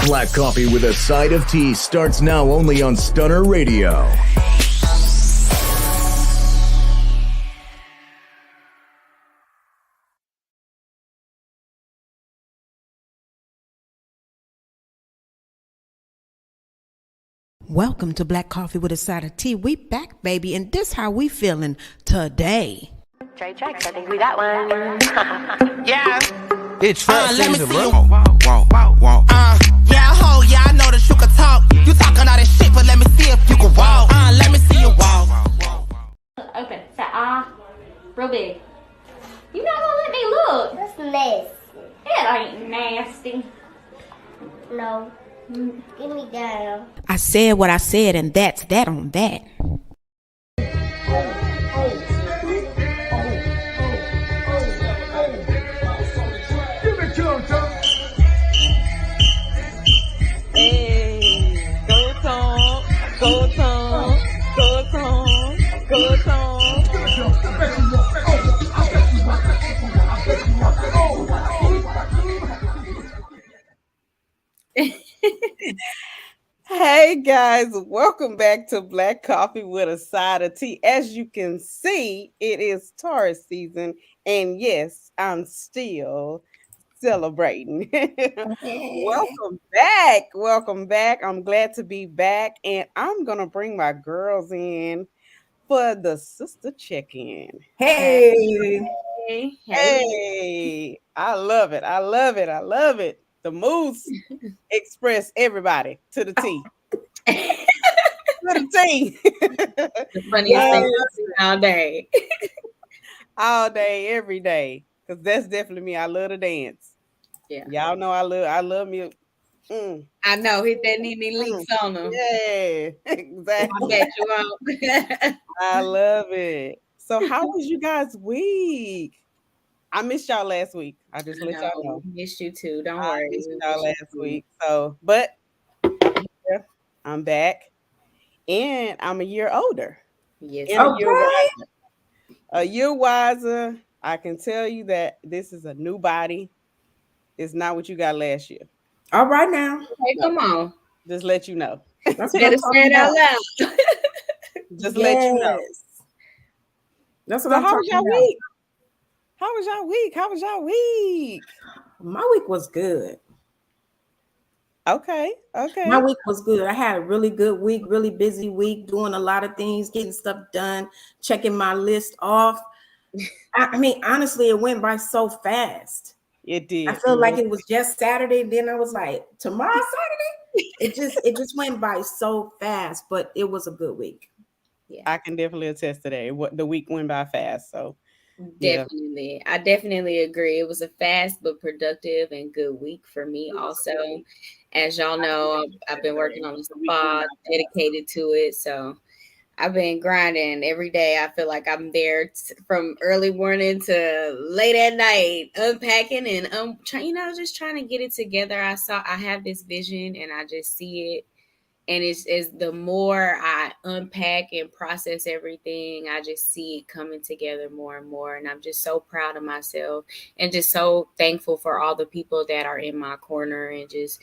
Black Coffee with a Side of Tea starts now only on Stunner Radio. Welcome to Black Coffee with a Side of Tea. We back, baby, and this how we feeling today. Trey Tracks, I think we got one. Yeah. It's fast let me season, see bro. you. Yeah, ho, yeah, I know that you can talk. You talking all that shit, but let me see if you can walk. Let me see you walk. Open. Say real big. You not gonna let me look. That's nasty. It ain't nasty. No. Get me down. I said what I said, and that's that on that. Hey, go Tom, go Tom, go Tom, go Tom. Hey guys, welcome back to Black Coffee with a Side of Tea. As you can see, it is Taurus season, and yes, I'm still celebrating. Welcome back. Welcome back. I'm glad to be back, and I'm gonna bring my girls in for the sister check-in. Hey. Hey, I love it. I love it. I love it. The Moose express everybody to the T. To the T. The funniest thing I've seen all day. All day, every day. Because that's definitely me. I love to dance. Yeah. Y'all know I love me. I know, hit that Nene Leaks on them. Yeah, exactly. I bet you won't. I love it. So how was you guys' week? I missed y'all last week. I just let y'all know. Missed you too. Don't I worry. missed y'all last week. So, but yeah, I'm back. And I'm a year older. Yes. And a year wiser. I can tell you that this is a new body. It's not what you got last year. All right now. Hey, come on. Just let you know. That's You better say it out loud. Just let you know. That's what So I'm how was talking y'all about. week? How was y'all week? How was y'all week? My week was good. Okay. My week was good. I had a really good week, really busy week, doing a lot of things, getting stuff done, checking my list off. I mean, honestly, it went by so fast. It did. I feel like it was just Saturday. Then I was like, tomorrow Saturday? It just went by so fast, but it was a good week. Yeah. I can definitely attest to that. The week went by fast. So definitely. Yeah. I definitely agree. It was a fast but productive and good week for me also. As y'all know, I've been working on the spa, dedicated to it. So I've been grinding every day. I feel like I'm there from early morning to late at night, unpacking and just trying to get it together. I have this vision and I just see it. And it's the more I unpack and process everything, I just see it coming together more and more. And I'm just so proud of myself and just so thankful for all the people that are in my corner and just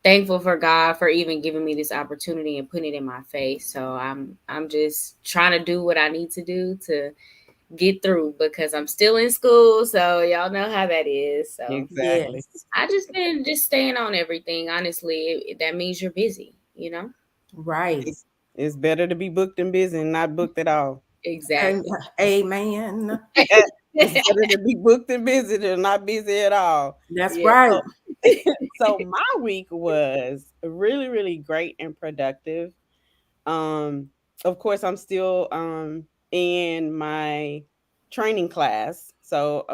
thankful for God for even giving me this opportunity and putting it in my face. So I'm just trying to do what I need to do to get through because I'm still in school. So y'all know how that is. So exactly. Yes. I just been just staying on everything. Honestly, that means you're busy, you know? Right. It's better to be booked and busy and not booked at all. Exactly. Amen. It's better to be booked and busy than not busy at all. That's right. So my week was really, really great and productive. Of course, I'm still in my training class. So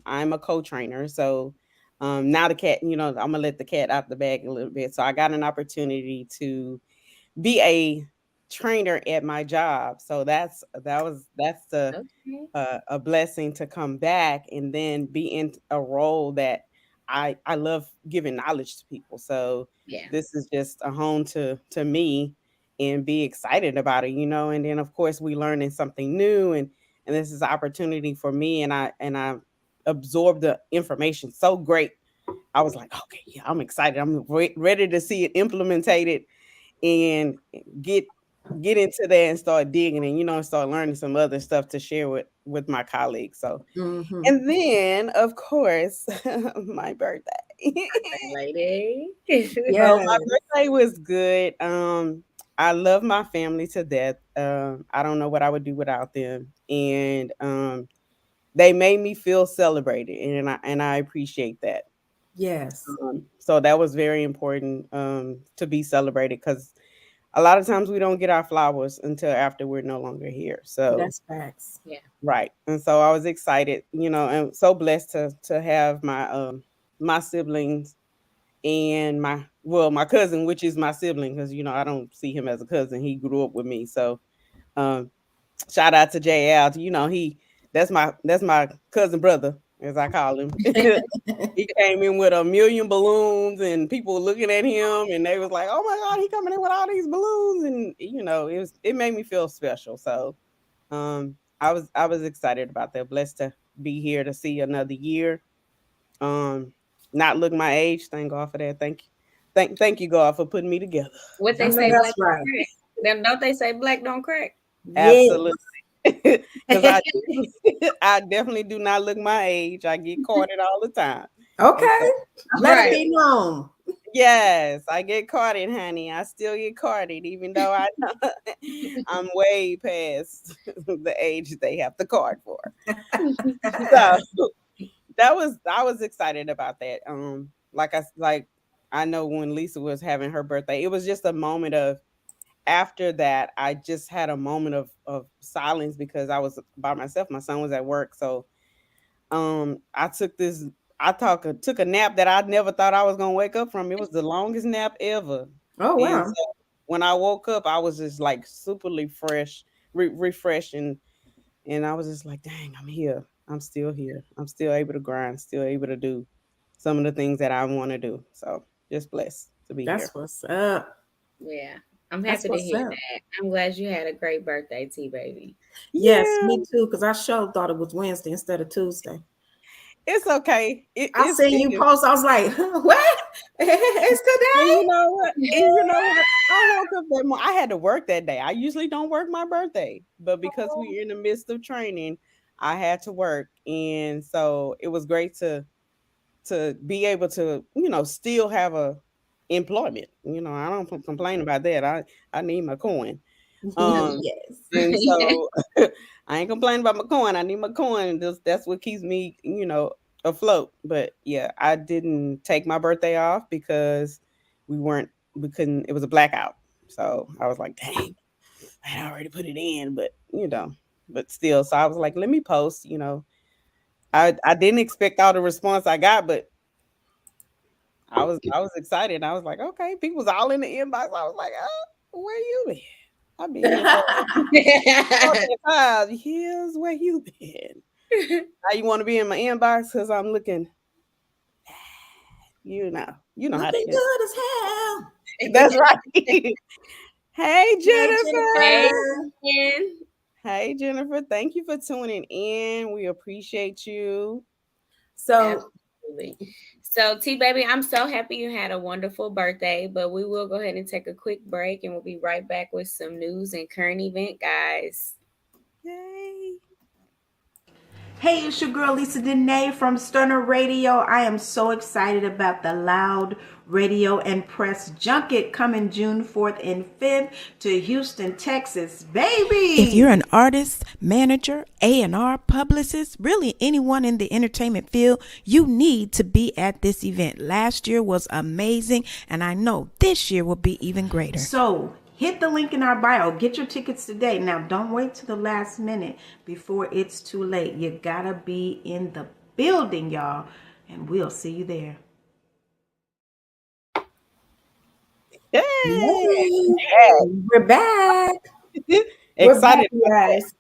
I'm a co-trainer. So now the cat, I'm gonna let the cat out the bag a little bit. So I got an opportunity to be a trainer at my job. So that's a blessing to come back and then be in a role that I love giving knowledge to people. So this is just a home to me and be excited about it, and then of course we learning something new and this is an opportunity for me and I absorb the information so great I was like, okay, yeah, I'm excited. I'm ready to see it implemented and get into there and start digging and and start learning some other stuff to share with my colleagues. So, Mhm. and then of course, my birthday. Lady. So Yes. my birthday was good. I love my family to death. I don't know what I would do without them, and they made me feel celebrated, and I appreciate that. Yes. So that was very important to be celebrated because a lot of times we don't get our flowers until after we're no longer here. So That's facts. Yeah. right, and so I was excited, and so blessed to have my siblings and my cousin, which is my sibling, because I don't see him as a cousin. He grew up with me, so um, shout out to JL. That's my cousin brother, as I call him. He came in with a million balloons, and people were looking at him, and they was like, "Oh my God, he coming in with all these balloons!" And it made me feel special. So, I was excited about that. Blessed to be here to see another year. Not look my age. Thank God for that. Thank you, God, for putting me together. What I they know say, that's black don't right. crack. Then don't they say black don't crack? Yes. Absolutely. Because I definitely do not look my age. I get carded all the time. And Okay. so, Let it Right. be known. yes, I get carded, honey. I still get carded, even though I know I'm way past the age they have the card for. So I was excited about that. Like I know when Lisa was having her birthday, it was just a moment of after that, I just had a moment of silence because I was by myself. My son was at work. So I took a nap that I never thought I was gonna wake up from. It was the longest nap ever. Oh And wow. so when I woke up, I was just like superly fresh, refreshed, and I was just like, dang, I'm here. I'm still here. I'm still able to grind, still able to do some of the things that I want to do. So just blessed to be here. That's what's up. Yeah. I'm That's happy to what's hear up. that. I'm glad you had a great birthday, T baby. Yes, Yeah, me too. Because I sure thought it was Wednesday instead of Tuesday. it's okay. I seen It you is. post. I was like, what? It's And you today? know what? And you know what? I woke up that morning. I had to work that day. I usually don't work my birthday, but because we're in the midst of training, I had to work, and so it was great to be able to still have a employment. I don't complain about that. I need my coin. Um, Yes. and so I ain't complaining about my coin. I need my coin. That's what keeps me, afloat. But yeah, I didn't take my birthday off because we couldn't, it was a blackout. So I was like, dang, I had already put it in, but still. So I was like, let me post. I didn't expect all the response I got, but I was excited. I was like, okay, people's all in the inbox. I was like, oh, where you been? I've been here for 45 years. Where you been? Now you want to be in my inbox because I'm looking. You know how Looking that is. good as hell. That's right. Hey Hey, Hey, Jennifer. Jennifer. Jen. Hey Jennifer. Thank you for tuning in. We appreciate you. So Absolutely. So, T baby, I'm so happy you had a wonderful birthday, but we will go ahead and take a quick break and we'll be right back with some news and current event, guys. Yay. hey, it's your girl Lisa Denae from Stunner Radio. I am so excited about the Loud Radio and Press Junket coming June 4th and 5th to Houston, Texas, baby. If you're an artist, manager, A&R, publicist, really anyone in the entertainment field, you need to be at this event. Last year was amazing, and I know this year will be even greater. So hit the link in our bio. Get your tickets today. Now, don't wait to the last minute before it's too late. You gotta be in the building, y'all, and we'll see you there. Yay. We're back. We're back, Excited. you guys.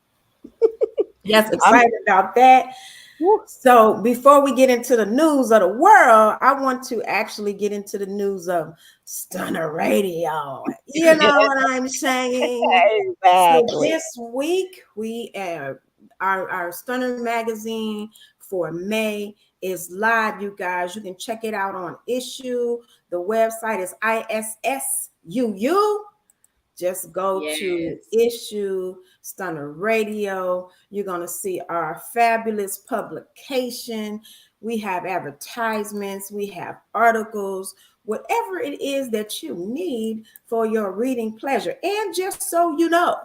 Yes, I'm- excited about that. So before we get into the news of the world, I want to actually get into the news of Stunner Radio. You know what I'm saying? So Exactly. this week we our Stunner magazine for May is live, you guys. You can check it out on Issue. The website is ISSUU. Just go to Issue Stunner Radio. You're going to see our fabulous publication. We have advertisements, we have articles, whatever it is that you need for your reading pleasure. And just so you know,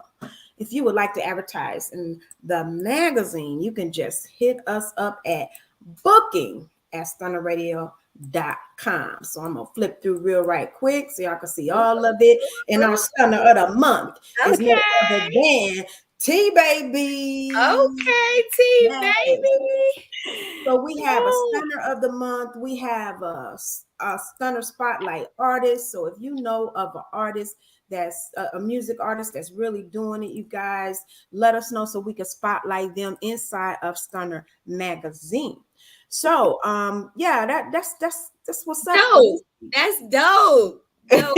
if you would like to advertise in the magazine, you can just hit us up at booking@stunnerradio.com. So I'm gonna flip through real right quick so y'all can see all of it. And our stunner of the month is no other than T Baby. Okay, T Baby. So we have a stunner of the month. We have a stunner spotlight artist. So if you know of an artist that's a music artist that's really doing it, you guys let us know so we can spotlight them inside of Stunner Magazine. So that's what's up. Dope. That's dope. Dope.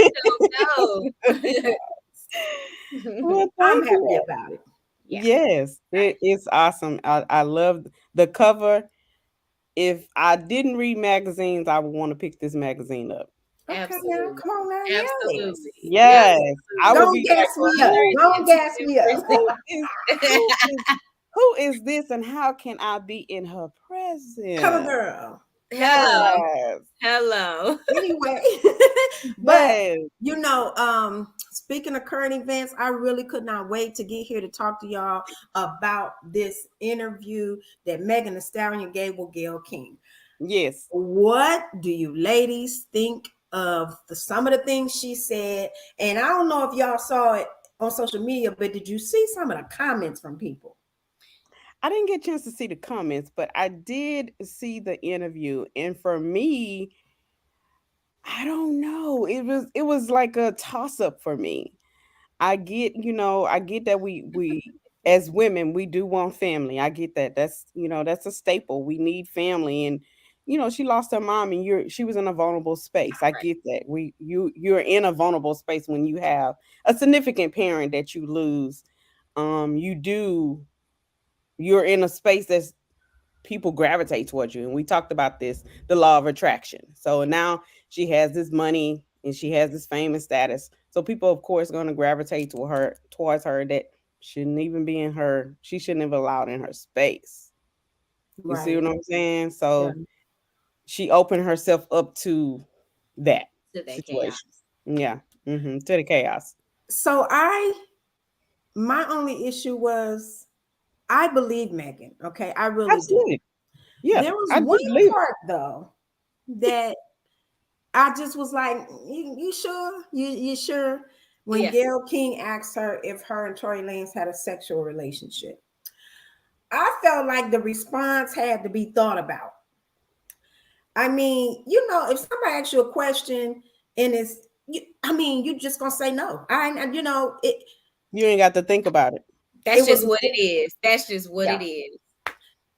Well, I'm happy about it. Yes, it's awesome. I love the cover. If I didn't read magazines, I would want to pick this magazine up. Okay, now, come on now. Absolutely. Yes. I would be gas me up. Don't gas me up. Who is this and how can I be in her presence? Come on, girl. Hello. Anyway, but speaking of current events, I really could not wait to get here to talk to y'all about this interview that Megan Thee Stallion gave with Gayle King. Yes. What do you ladies think of some of the things she said? And I don't know if y'all saw it on social media, but did you see some of the comments from people? I didn't get a chance to see the comments, but I did see the interview. And for me, I don't know. It was like a toss-up for me. I get that we as women, we do want family. I get that. That's a staple. We need family. And she lost her mom and she was in a vulnerable space. I get that. You're in a vulnerable space when you have a significant parent that you lose. You're in a space that's people gravitate towards you. And we talked about this, the law of attraction. So now she has this money and she has this fame and status. So people, of course, going to gravitate towards her that shouldn't even be in her. She shouldn't have allowed in her space. You see what I'm saying? So she opened herself up to that situation. Chaos. Yeah. To the chaos. So my only issue was, I believe Megan. Okay, I really do. Yeah, there was one part though that I just was like, "You sure? You sure?" When Gayle King asked her if her and Tory Lanez had a sexual relationship, I felt like the response had to be thought about. I mean, if somebody asks you a question and you just gonna say no. You ain't got to think about it. That's just what it is. That's just what it is.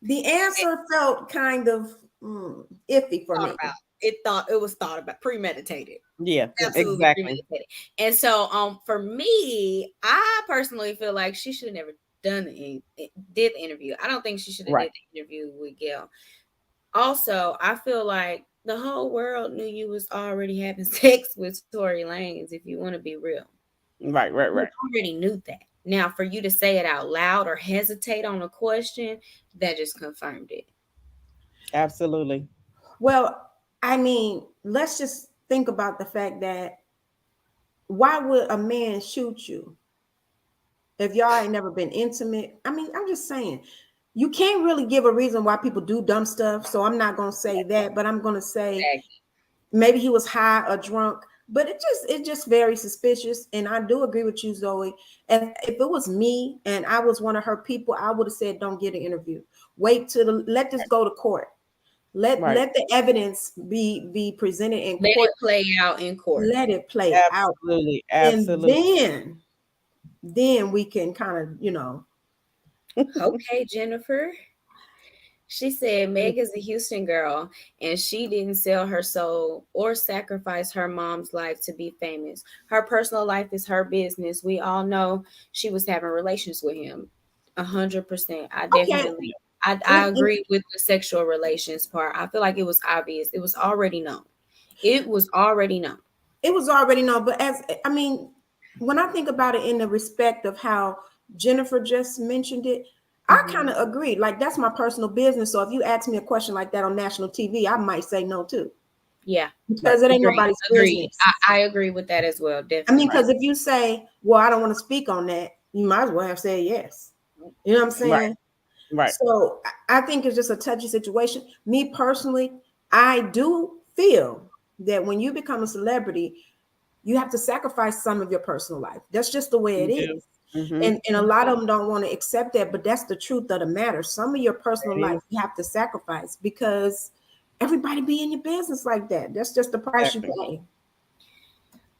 The answer felt kind of iffy for me. It was thought about, premeditated. Yeah, absolutely exactly. Premeditated. And so, for me, I personally feel like she should have never did the interview. I don't think she should have did the interview with Gayle. Also, I feel like the whole world knew you was already having sex with Tory Lanez. If you want to be real, right. You already knew that. Now, for you to say it out loud or hesitate on a question, that just confirmed it. Absolutely. Well, I mean, let's just think about the fact that why would a man shoot you if y'all ain't never been intimate? I mean, I'm just saying, you can't really give a reason why people do dumb stuff. So I'm not going to say that, but I'm going to say maybe he was high or drunk. But it's just very suspicious. And I do agree with you, Zoe. And if it was me and I was one of her people, I would have said, don't get an interview. Wait let this go to court. Let the evidence be presented in court. Let it play out in court. Let it play out. Absolutely. And then we can kind of, Okay, Jennifer. She said Meg is a Houston girl and she didn't sell her soul or sacrifice her mom's life to be famous. Her personal life is her business. We all know she was having relations with him. 100%. I agree with the sexual relations part. I feel like it was obvious. It was already known. It was already known. It was already known. But when I think about it in the respect of how Jennifer just mentioned it, I kind of agree. Like, that's my personal business. So if you ask me a question like that on national TV, I might say no too. Yeah. Because it ain't nobody's business. I agree with that as well. Definitely. I mean, because if you say, well, I don't want to speak on that, you might as well have said yes. You know what I'm saying? Right. So I think it's just a touchy situation. Me personally, I do feel that when you become a celebrity, you have to sacrifice some of your personal life. That's just the way it is. And a lot of them don't want to accept that, but that's the truth of the matter. Some of your personal life you have to sacrifice because everybody be in your business like that. That's just the price you pay.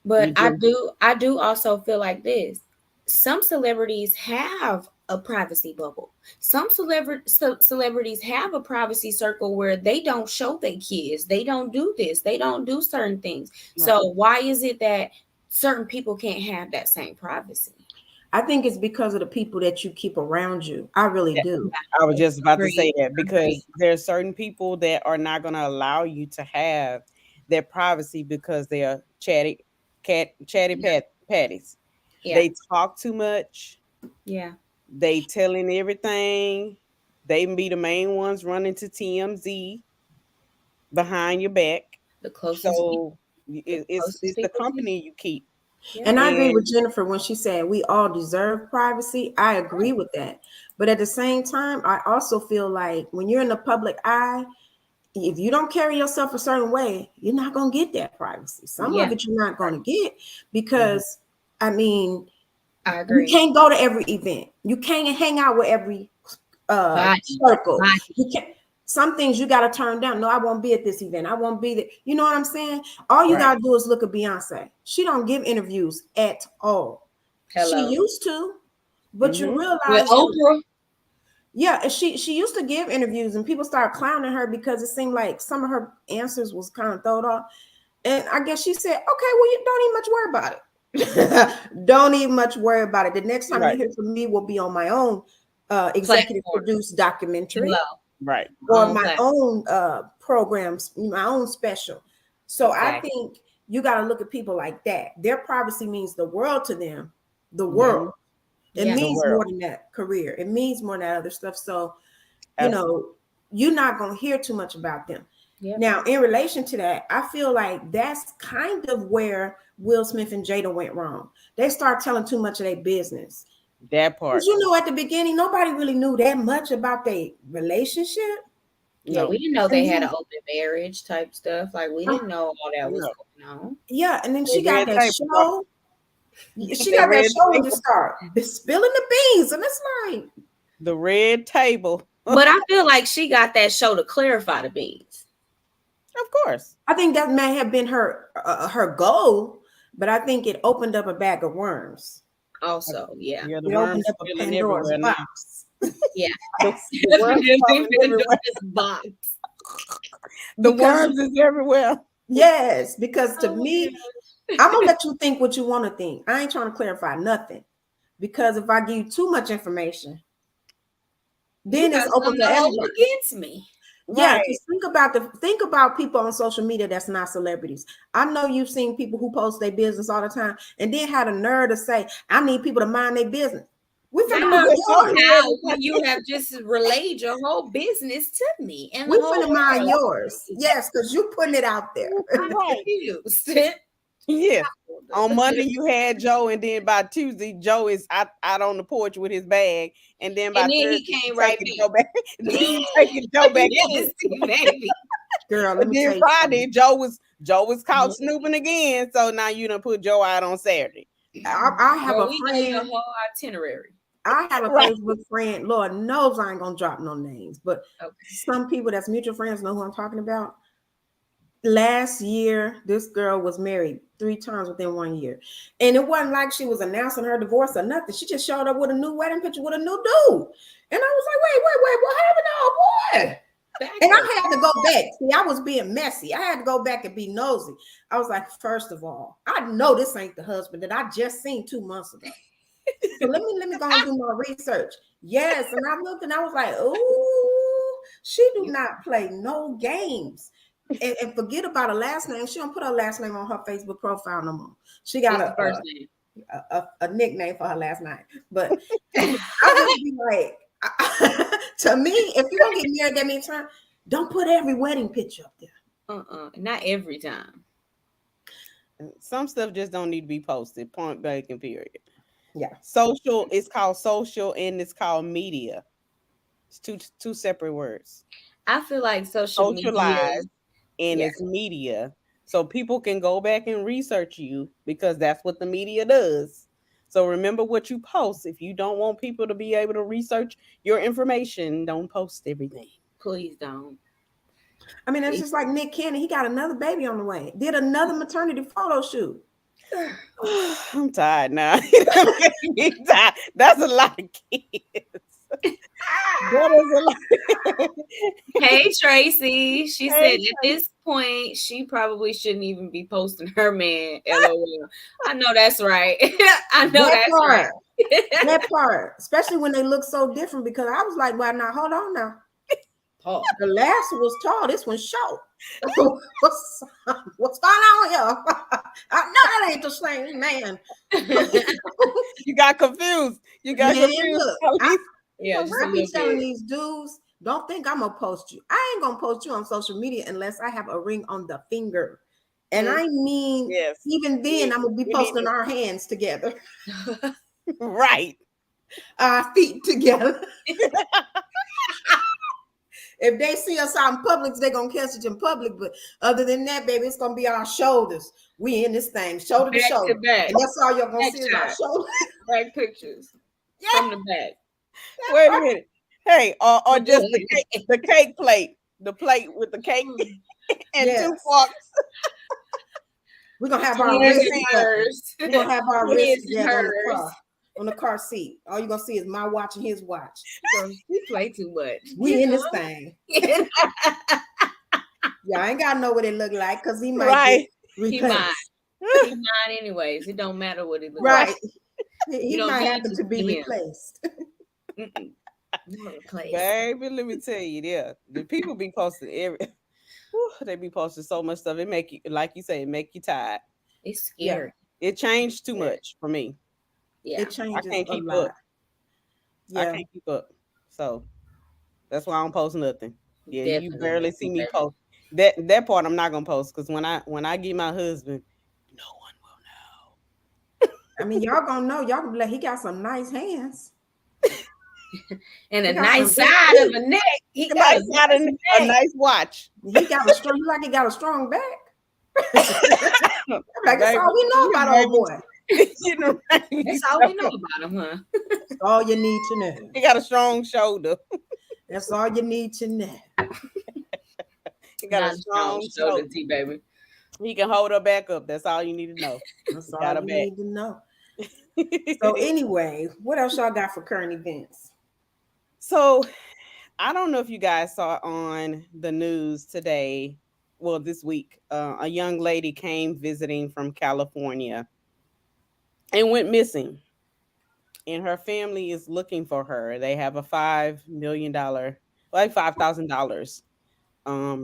But I do also feel like this. Some celebrities have a privacy bubble. Some celebrities have a privacy circle where they don't show their kids. They don't do this. They don't do certain things. Right. So why is it that certain people can't have that same privacy? I think it's because of the people that you keep around you. I really do. I was just about to say that because there's certain people that are not going to allow you to have their privacy because they are chatty patties. Yeah. They talk too much. Yeah. They telling everything. They be the main ones running to TMZ behind your back. The closest. So it's the company you keep. Yeah. And I agree with Jennifer when she said we all deserve privacy. I agree with that. But at the same time, I also feel like when you're in the public eye, if you don't carry yourself a certain way, you're not going to get that privacy. Some of it you're not going to get because, I mean, I agree. You can't go to every event. You can't hang out with every circle. You can't. Some things you got to turn down. No, I won't be at this event. I won't be there. You know what I'm saying? All you got to do is look at Beyonce. She don't give interviews at all. She used to, but you realize with Oprah. Yeah, she used to give interviews and people started clowning her because it seemed like some of her answers was kind of thrown off. And I guess she said, okay, well, you don't even much worry about it. Don't even much worry about it. The next time you hear from me will be on my own executive produced documentary. Right. Or my own programs, my own special. So I think you got to look at people like that. Their privacy means the world to them. The world. It means more than that career. It means more than that other stuff. So, you know, you're not going to hear too much about them. Yep. Now, in relation to that, I feel like that's kind of where Will Smith and Jada went wrong. They start telling too much of their business. That part. Because, you know, at the beginning, nobody really knew that much about their relationship. Yeah, we didn't know they had an open marriage type stuff. Like, we didn't know all that was going on. Yeah, and then she got that show. She got that show and just start spilling the beans. And it's like the red table. But I feel like she got that show to clarify the beans. Of course. I think that may have been her goal, but I think it opened up a bag of worms. Also, yeah. It opened up a Pandora's box. Yeah. The worms is everywhere. Yes, because to me, I'm gonna let you think what you want to think. I ain't trying to clarify nothing. Because if I give you too much information, then it's open to everyone against me. Yeah, just think about people on social media that's not celebrities. I know you've seen people who post their business all the time and then had a nerve to say, I need people to mind their business. We finna you have just relayed your whole business to me. And we finna mind yours. Yes, because you're putting it out there. Yeah. On Monday you had Joe, and then by Tuesday Joe is out on the porch with his bag, and then by Thursday he came right back. Taking Joe back. Girl, let me then Friday Joe was caught snooping again. So now you done put Joe out on Saturday. I have a friend. A whole itinerary. I have a Facebook friend. Lord knows I ain't gonna drop no names, but some people that's mutual friends know who I'm talking about. Last year, this girl was married 3 times within 1 year. And it wasn't like she was announcing her divorce or nothing. She just showed up with a new wedding picture with a new dude. And I was like, wait, what happened to our boy? And I had to go back. See, I was being messy. I had to go back and be nosy. I was like, first of all, I know this ain't the husband that I just seen 2 months ago. So let me go and do my research. Yes. And I looked and I was like, ooh. She do not play no games. And forget about her last name. She don't put her last name on her Facebook profile no more. She got It's the first name. a nickname for her last name. But I just be like, to me, if you're gonna get married that many times, don't put every wedding picture up there. Not every time. Some stuff just don't need to be posted. Point blank and period. Yeah. Social is called social and it's called media. It's two separate words. I feel like socialize and it's media. So people can go back and research you because that's what the media does. So remember what you post. If you don't want people to be able to research your information, don't post everything. Please don't. I mean, it's just like Nick Cannon. He got another baby on the way. Did another maternity photo shoot. I'm tired now. Tired. That's a lot of kids. That is a lot. Hey, Tracy. She said at this point, she probably shouldn't even be posting her man. LOL. I know that's right. I know that's right. That part, especially when they look so different, because I was like, well, now hold on now. Oh, the last one was tall. This one's short. What's going on here? I know that ain't the same man. You got confused. You got confused. Look, I be telling these dudes, don't think I'm gonna post you. I ain't gonna post you on social media unless I have a ring on the finger. And I mean, even then, I'm gonna be posting our hands together. Right. Our feet together. If they see us out in public, they're gonna catch it in public. But other than that, baby, it's gonna be our shoulders. We in this thing, shoulder to shoulder. Back. And that's all you're gonna see is our shoulders. Back pictures from the back. Wait a minute. Hey, or just the cake plate. The plate with the cake and 2 forks. We're gonna have our wrists. We're gonna have our wrists on the car seat. All you're gonna see is my watch and his watch. We play too much. We in this thing. Yeah, I ain't gotta know what it look like because he might He might anyways. It don't matter what it looks like. He might happen to be replaced. Baby, let me tell you, the people be posting they be posting so much stuff. It make you, like you say, it make you tired. It's scary. It changed too much for me. Yeah, it changes. I can't keep up. up. Yeah, I can't keep up. So that's why I don't post nothing. Yeah, definitely. You barely see me post. That part I'm not gonna post because when I get my husband, no one will know. I mean, y'all gonna know. Y'all gonna be like, he got some nice hands. And a nice side of a neck. He got a nice watch. He got a strong, like he got a strong back. Like that's all we know about old boy. That's all we know about him, huh? That's all you need to know. He got a strong shoulder. That's all you need to know. He got a strong shoulder, baby. He can hold her back up. That's all you need to know. That's all you need to know. So anyway, what else y'all got for current events? So I don't know if you guys saw on the news today, well, this week, a young lady came visiting from California and went missing. And her family is looking for her. They have a $5 million, like $5,000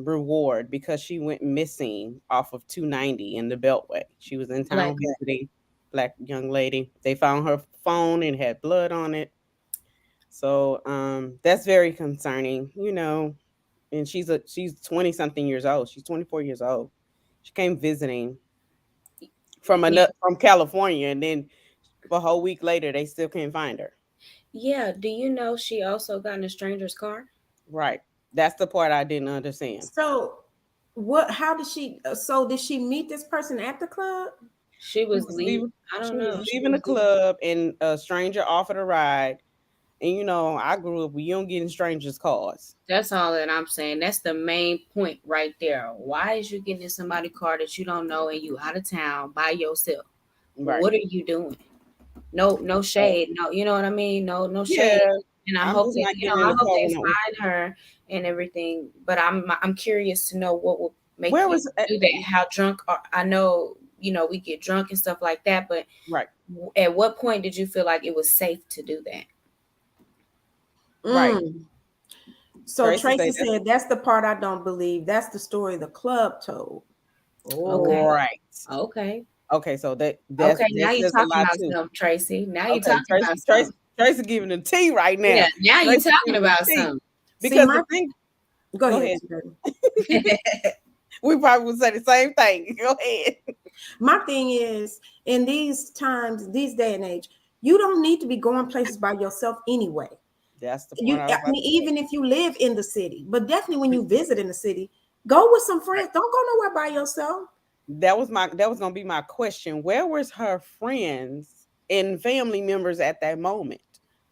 reward because she went missing off of 290 in the Beltway. She was in town visiting, Black young lady. They found her phone and had blood on it. So that's very concerning, you know. And she's 20 something years old. She's 24 years old. She came visiting from California, and then a whole week later they still can't find her. Yeah. Do you know she also got in a stranger's car? Right. That's the part I didn't understand. So what? How did she? So did she meet this person at the club? She was leaving. I don't know. Leaving the club, and a stranger offered a ride. And you know, I grew up. You don't get in strangers' cars. That's all that I'm saying. That's the main point right there. Why is you getting in somebody's car that you don't know and you out of town by yourself? Right. What are you doing? No shade. No, you know what I mean. No shade. Yeah. And I hope that I hope they find her and everything. But I'm curious to know what will make you do that. How drunk? I know we get drunk and stuff like that. But at what point did you feel like it was safe to do that? Right. So Tracy said, that's the part I don't believe. That's the story the club told. Okay. Right. Okay, so that's now you're talking about something, Tracy. Now you're talking about something. Tracy giving the tea right now. Yeah, now you're Tracy talking about something. Because the thing. Go ahead. We probably would say the same thing. Go ahead. My thing is, in these times, these day and age, you don't need to be going places by yourself anyway. That's the point. I mean, even if you live in the city, but definitely when you visit in the city, go with some friends. Don't go nowhere by yourself. That was gonna be my question. Where was her friends and family members at that moment?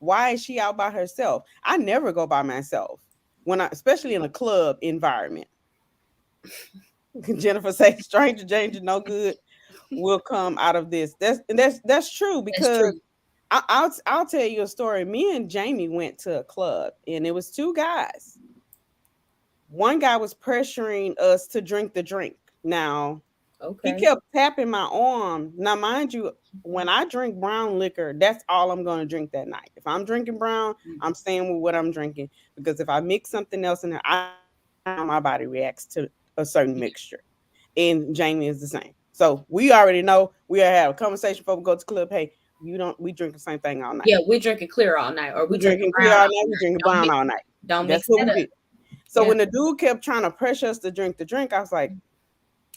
Why is she out by herself? I never go by myself especially in a club environment. Jennifer says, "Stranger danger, no good will come out of this." That's true because I'll tell you a story. Me and Jamie went to a club and it was two guys. One guy was pressuring us to drink the drink. Now, he kept tapping my arm. Now, mind you, when I drink brown liquor, that's all I'm going to drink that night. If I'm drinking brown, I'm staying with what I'm drinking. Because if I mix something else in there, my body reacts to a certain mixture. And Jamie is the same. So we already know. We have a conversation before we go to the club. Hey, we drink the same thing all night. Yeah, we drinking clear all night, or we drinking clear all night. We drinking brown all night. Don't mix that up. So when the dude kept trying to pressure us to drink the drink, I was like,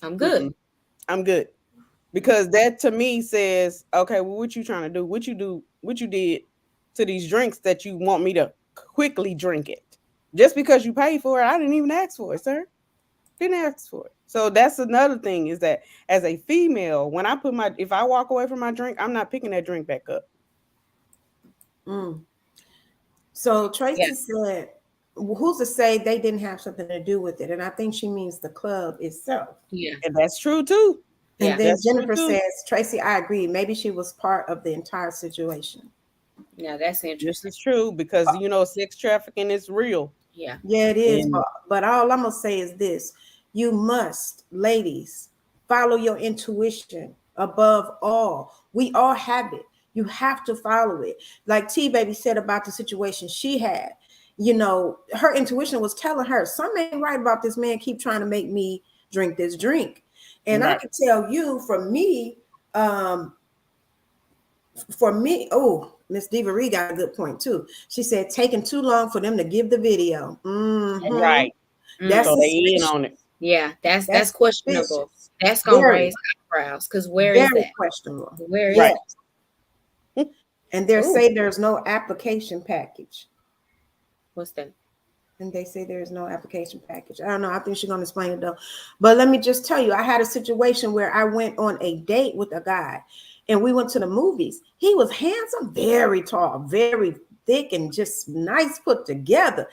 I'm good. I'm good. Because that to me says, okay, well, what you trying to do? What you did to these drinks that you want me to quickly drink it. Just because you paid for it, I didn't even ask for it, sir. Didn't ask for it. So that's another thing is that as a female, when if I walk away from my drink, I'm not picking that drink back up. So Tracy said, who's to say they didn't have something to do with it? And I think she means the club itself. Yeah. And that's true too. And then Jennifer says, Tracy, I agree. Maybe she was part of the entire situation. Yeah, that's interesting. This is true because, sex trafficking is real. Yeah, it is. But all I'm going to say is this. You must, ladies, follow your intuition above all. We all have it. You have to follow it. Like T-Baby said about the situation she had. Her intuition was telling her, something ain't right about this man keep trying to make me drink this drink. And I can tell you, for me, Miss Diva Ree got a good point too. She said, taking too long for them to give the video. Right. That's so they in on it. Yeah, that's questionable. That's gonna raise eyebrows because where is that? Questionable. Where is that? And they say there's no application package. What's that? And they say there's no application package. I don't know. I think she's going to explain it though. But let me just tell you, I had a situation where I went on a date with a guy and we went to the movies. He was handsome, very tall, very thick, and just nice put together.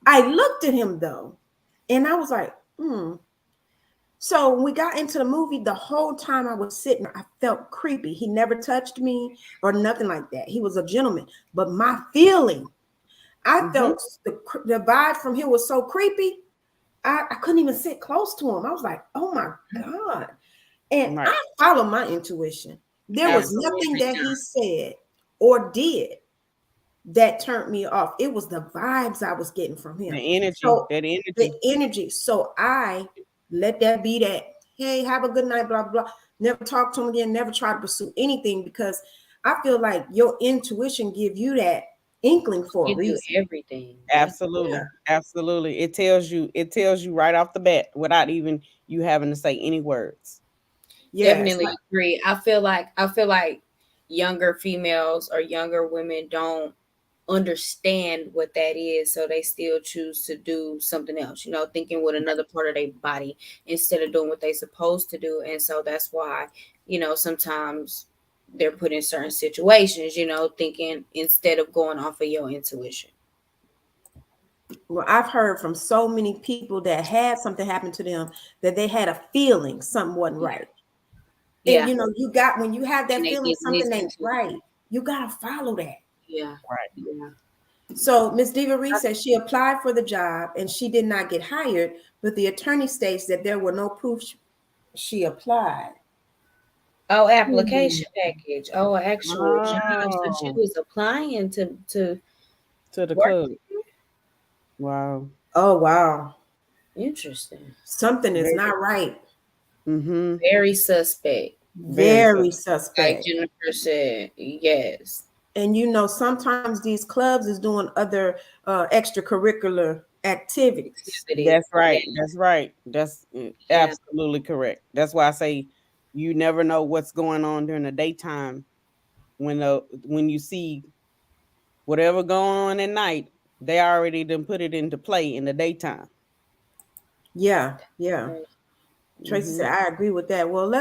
I looked at him though, and I was like, So when we got into the movie, the whole time I was sitting, I felt creepy. He never touched me or nothing like that. He was a gentleman. But my feeling, I felt the vibe from him was so creepy. I couldn't even sit close to him. I was like, oh my God. And I follow my intuition. There was nothing that he said or did that turned me off. It was the vibes I was getting from him. The energy. The energy. So I let that be that. Hey, have a good night, blah, blah. Never talk to him again. Never try to pursue anything because I feel like your intuition give you that inkling for a reason. Everything. Absolutely. It tells you right off the bat without even you having to say any words. Definitely agree. I feel like younger females or younger women don't understand what that is, so they still choose to do something else, thinking with another part of their body instead of doing what they're supposed to do. And so that's why, sometimes they're put in certain situations, thinking instead of going off of your intuition. Well, I've heard from so many people that had something happen to them that they had a feeling something wasn't right. Yeah. And when you have that feeling something ain't right, you gotta follow that. Yeah. Right. Yeah. So Miss Diva Reed says she applied for the job and she did not get hired, but the attorney states that there were no proof she applied. Oh, application package. Oh, actual job. So she was applying to the club. Wow. Oh wow, Interesting. something is not right. Mm-hmm. Very suspect. Very Very Like suspect. Jennifer said, yes. And sometimes these clubs is doing other extracurricular activities. Activity. That's right. Yeah. That's right. That's Yeah. absolutely correct. That's why I say you never know what's going on during the daytime when you see whatever going on at night, they already done put it into play in the daytime. Yeah, yeah. Tracy Mm-hmm. said, I agree with that. Well,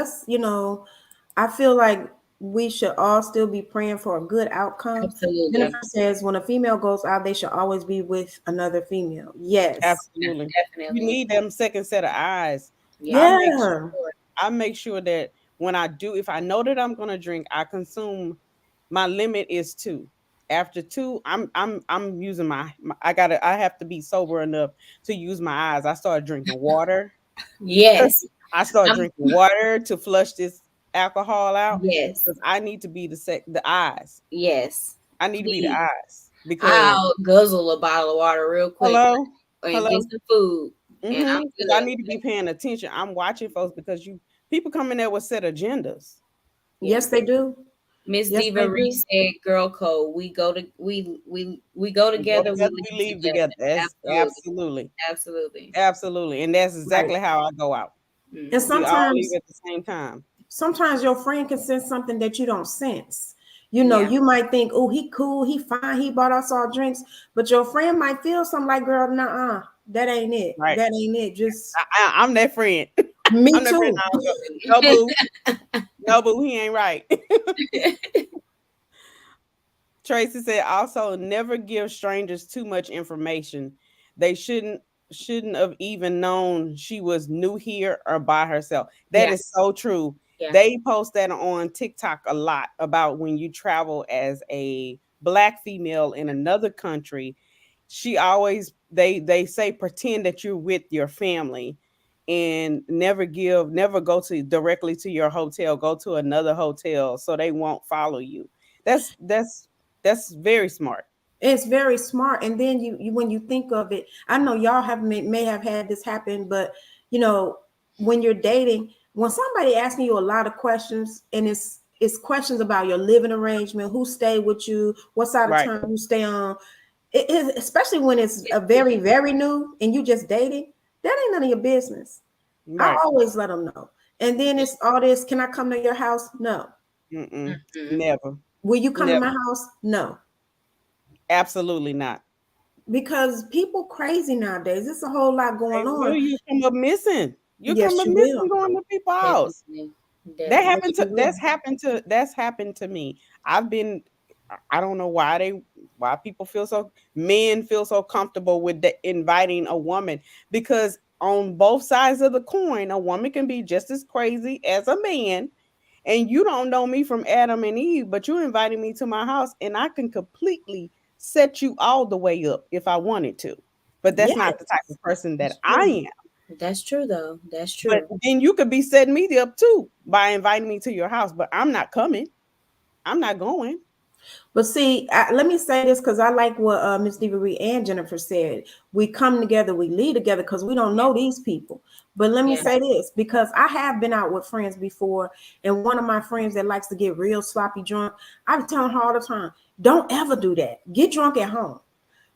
I feel like we should all still be praying for a good outcome. Absolutely. Jennifer says, when a female goes out, they should always be with another female. Yes. Absolutely. You Definitely. need them second set of eyes. Yeah. Yeah. I make sure that when I do, if I know that I'm gonna drink, I consume. My limit is 2. After 2, I'm using I have to be sober enough to use my eyes. I start drinking water. Yes. I start I'm- drinking water to flush this alcohol out Yes. because I need to be the eyes. Yes. I need to be the Please. eyes because I'll guzzle a bottle of water real quick hello, and hello. get some food. And I'm Because I good. need to be paying attention. I'm watching folks because people come in there with set agendas. Yeah. Yes, they do. Miss Yes, they Diva do. Reese said, "Girl code. We go We go together. We together, leave we leave together. together. That's Absolutely, absolutely, absolutely. absolutely, and that's Right. exactly how I go out. And Mhm. We all leave sometimes at the same time. sometimes your friend can sense something that you don't sense. Yeah. You might think, oh, he cool, he fine, he bought us all drinks, but your friend might feel something like, girl, nah, that ain't it. Right. That ain't it. Just I'm that friend. me I'm that friend. too. I don't go, no boo, no boo. He ain't right. Tracy said also never give strangers too much information. They shouldn't have even known she was new here or by herself. That Yeah. is so true. Yeah. They post that on TikTok a lot about when you travel as a black female in another country. She always they say pretend that you're with your family and never go to directly to your hotel, go to another hotel so they won't follow you. That's very smart. It's very smart. And then when you think of it, I know y'all may have had this happen, but you know, when you're dating, when somebody asking you a lot of questions and it's questions about your living arrangement, who stay with you, what side of Right. town you stay on, it is especially when it's a very, very new and you just dating, that ain't none of your business. I Right. always let them know. And then it's all this, can I come to your house? No. Mm-mm. Mhm. Never. Will you come to Never. my house? No. Absolutely not. Because people crazy nowadays. There's a whole lot Hey, going will on. you come up missing? You come Yes, up you missing will. going to people's house. Definitely. That Definitely. Yes, happened you to will. that's happened to me. I don't know why people feel so men feel so comfortable with inviting a woman because on both sides of the coin, a woman can be just as crazy as a man. And you don't know me from Adam and Eve, but you invited me to my house and I can completely set you all the way up if I wanted to. But that's not the type Yes, of person it's that I true. am. That's true though. That's But true. then you could be setting me up too by inviting me to your house, but I'm not coming. I'm not going. But see, let me say this because I like what Miss Devery and Jennifer said. We come together, we lead together because we don't know these people. But let me Yeah. say this because I have been out with friends before, and one of my friends that likes to get real sloppy drunk, I'm telling her all the time, don't ever do that. Get drunk at home.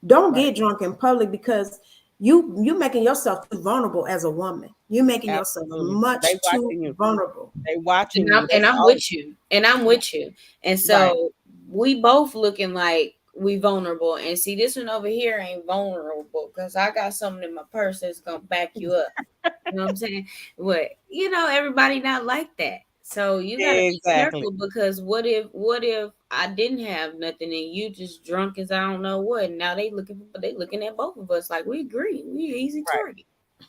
Don't Right. get drunk in public because you making yourself too vulnerable as a woman. You're making yourself Absolutely. They much too watching you. vulnerable. They watching And you. I'm That's all. with you. And I'm with you. And Right. so we both looking like we vulnerable. And see, this one over here ain't vulnerable because I got something in my purse that's gonna back you up. You know what I'm saying? What everybody not like that. So you gotta be Exactly. careful because what if I didn't have nothing and you just drunk as I don't know what? And now they looking at both of us like we agree. We an easy Right. target.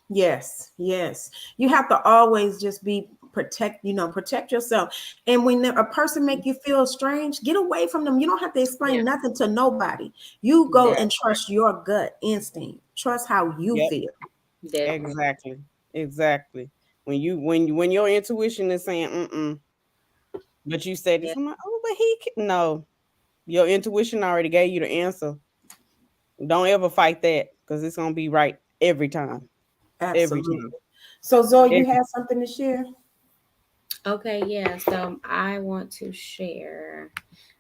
Yes, yes. You have to always just be protect yourself. And when a person make you feel strange, get away from them. You don't have to explain Yeah. nothing to nobody. You go That and trust your gut instinct. Trust how you Yep. feel. definitely. Exactly. Exactly. When your intuition is saying mm-mm, but you say Yeah. this, I'm like, oh, but no. Your intuition already gave you the answer. Don't ever fight that because it's gonna be right every time. Every Absolutely. time. So Zoe, you Every- have something to share? Okay, yeah. So I want to share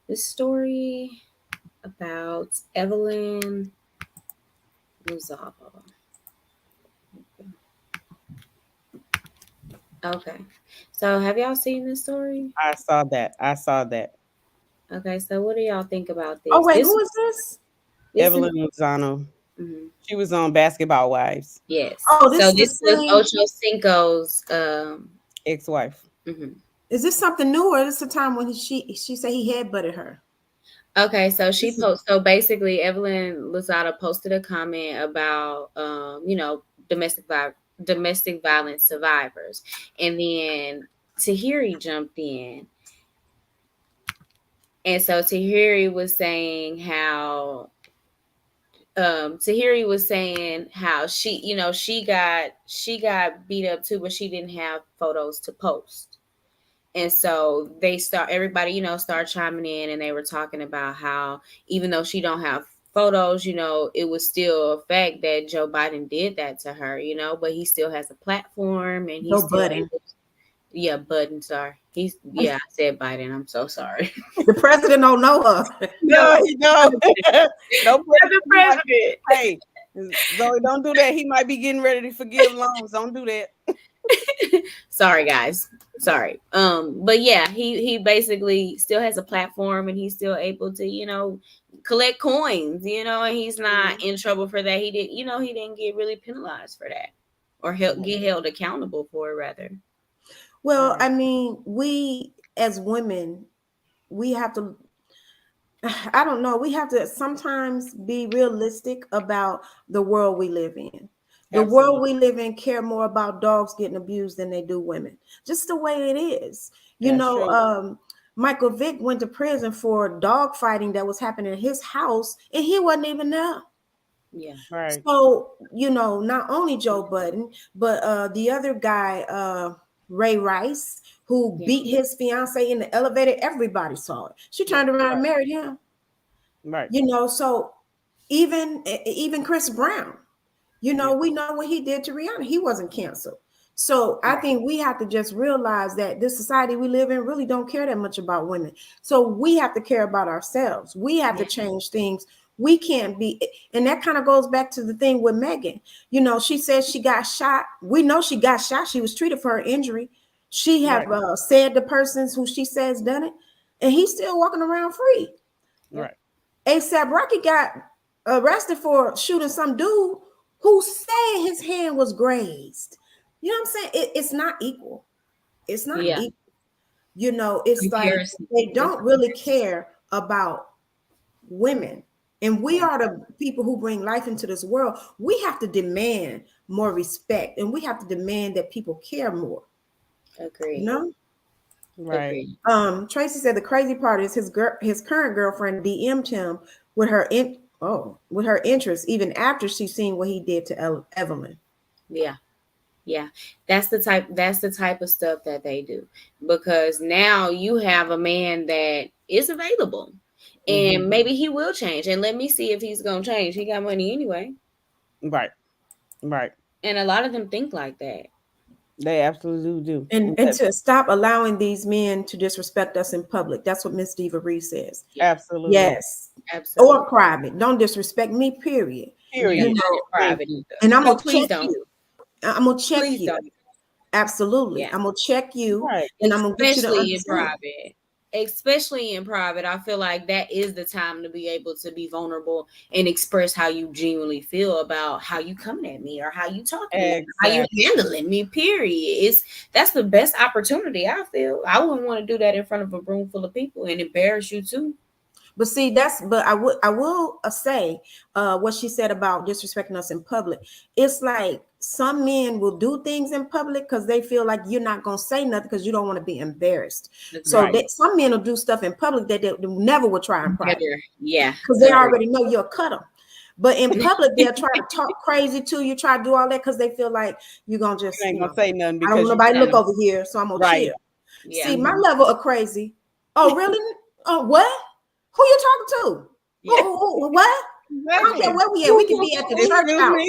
this story about Evelyn Lozada. Okay. So have y'all seen this story? I saw that. Okay, so what do y'all think about this? Oh wait, This who is this? Evelyn Lozano. Mhm. She was on Basketball Wives, Yes. Oh, this So is the this was same. Ocho Cinco's ex-wife. mhm. Is this something new, or is this the time when she said he headbutted her? Okay, so so basically Evelyn Lozada posted a comment about domestic violence survivors. And then Tahiri jumped in. And so Tahiri was saying how she got beat up too, but she didn't have photos to post. And so everybody, start chiming in, and they were talking about how even though she don't have photos, it was still a fact that Joe Biden did that to her, but he still has a platform and he's Joe still Budden. yeah, Biden, sorry. I said Biden. I'm so sorry. The president don't know her. No, he don't. Don't put The president. Hey, Zoe, don't do that. He might be getting ready to forgive loans. Don't do that. Sorry, guys. Sorry. But yeah, he basically still has a platform and he's still able to, collect coins, and he's not in trouble for that. He didn't get really penalized for that or get held accountable for it, rather. Well, I mean, we as women, we have to, I don't know, we have to sometimes be realistic about the world we live in. The world we live in care more about dogs getting abused than they do women. Just the way it is. Michael Vick went to prison for dog fighting that was happening in his house, and he wasn't even there. Yeah. Right. So, not only Joe Budden, but the other guy, Ray Rice, who beat his fiance in the elevator. Everybody saw it. She turned around and married him. Right. So even Chris Brown, we know what he did to Rihanna. He wasn't canceled. So I think we have to just realize that this society we live in really don't care that much about women. So we have to care about ourselves. We have to change things. We can't be, and that kind of goes back to the thing with Megan. She said she got shot. We know she got shot. She was treated for her injury. She have said the persons who she says done it, and he's still walking around free. Right. ASAP Rocky got arrested for shooting some dude who said his hand was grazed. You know what I'm saying? It's not equal. It's not equal. It's Comparison. like they don't really care about women. And we are the people who bring life into this world. We have to demand more respect, and we have to demand that people care more. Agreed. Right. Agreed. Tracy said the crazy part is his current girlfriend DM'd him with her interest even after she's seen what he did to Evelyn. Yeah. That's the type of stuff that they do, because now you have a man that is available. And maybe he will change. And let me see if he's going to change. He got money anyway. Right. And a lot of them think like that. They absolutely do. And to stop allowing these men to disrespect us in public. That's what Miss Diva Reese says. Absolutely. Yes. Absolutely. Or private. Don't disrespect me, period. Private. And I'm going to please check don't. you. I'm going to check Please you. don't. Absolutely. Yeah. I'm going to check you. Right. And I'm going to get you to Especially in understand. private. Especially in private, I feel like that is the time to be able to be vulnerable and express how you genuinely feel about how you coming at me or how you talking to me, how you handling me, period. That's the best opportunity, I feel. I wouldn't want to do that in front of a room full of people and embarrass you too. But see, I will say what she said about disrespecting us in public. It's like some men will do things in public because they feel like you're not going to say nothing because you don't want to be embarrassed. So some men will do stuff in public that they never would try in private. Yeah. Because they already know you'll cut them. But in public, they'll try to talk crazy to you, try to do all that because they feel like you're going to just, ain't gonna say nothing I don't want nobody look over here, so I'm going to chill. Yeah. See, my level of crazy. Oh, really? Oh, what? Who you talking to? Yeah. What? I don't care where we at. We could be at the church house.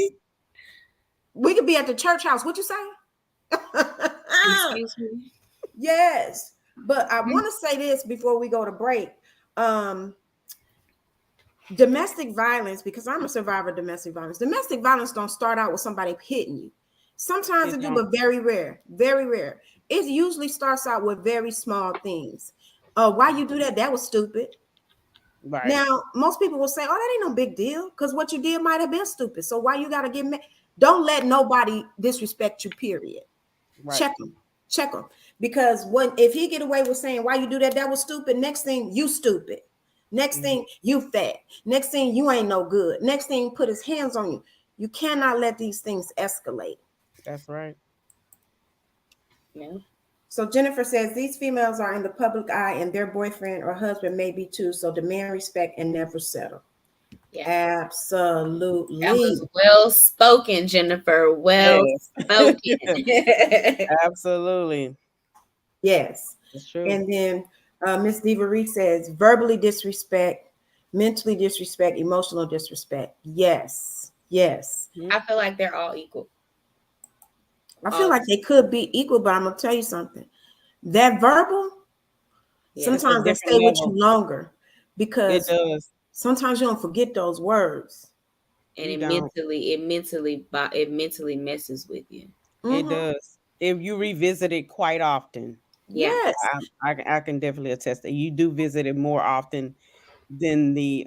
We could be at the church house. What you say? Excuse me. Yes. But I want to say this before we go to break. Domestic violence, because I'm a survivor of domestic violence. Domestic violence don't start out with somebody hitting you. Sometimes it do, but very rare. Very rare. It usually starts out with very small things. Why you do that? That was stupid. Right. Now, most people will say, oh, that ain't no big deal, because what you did might have been stupid. So why you got to get mad? Don't let nobody disrespect you, period. Right. Check them. Because if he get away with saying, why you do that? That was stupid. Next thing, you stupid. Next thing, you fat. Next thing, you ain't no good. Next thing, put his hands on you. You cannot let these things escalate. That's right. Yeah. So Jennifer says these females are in the public eye and their boyfriend or husband may be too. So demand respect and never settle. Yeah. Absolutely. That was well spoken, Jennifer. Well spoken. Absolutely. Yes. That's true. And then Miss Diva Reed says verbally disrespect, mentally disrespect, emotional disrespect. Yes. Yes. I feel like they're all equal. I feel like they could be equal, but I'm gonna tell you something. That verbal, sometimes they stay with you longer because sometimes you don't forget those words. And it mentally messes with you. It does. If you revisit it quite often. Yes. I can definitely attest that you do visit it more often than the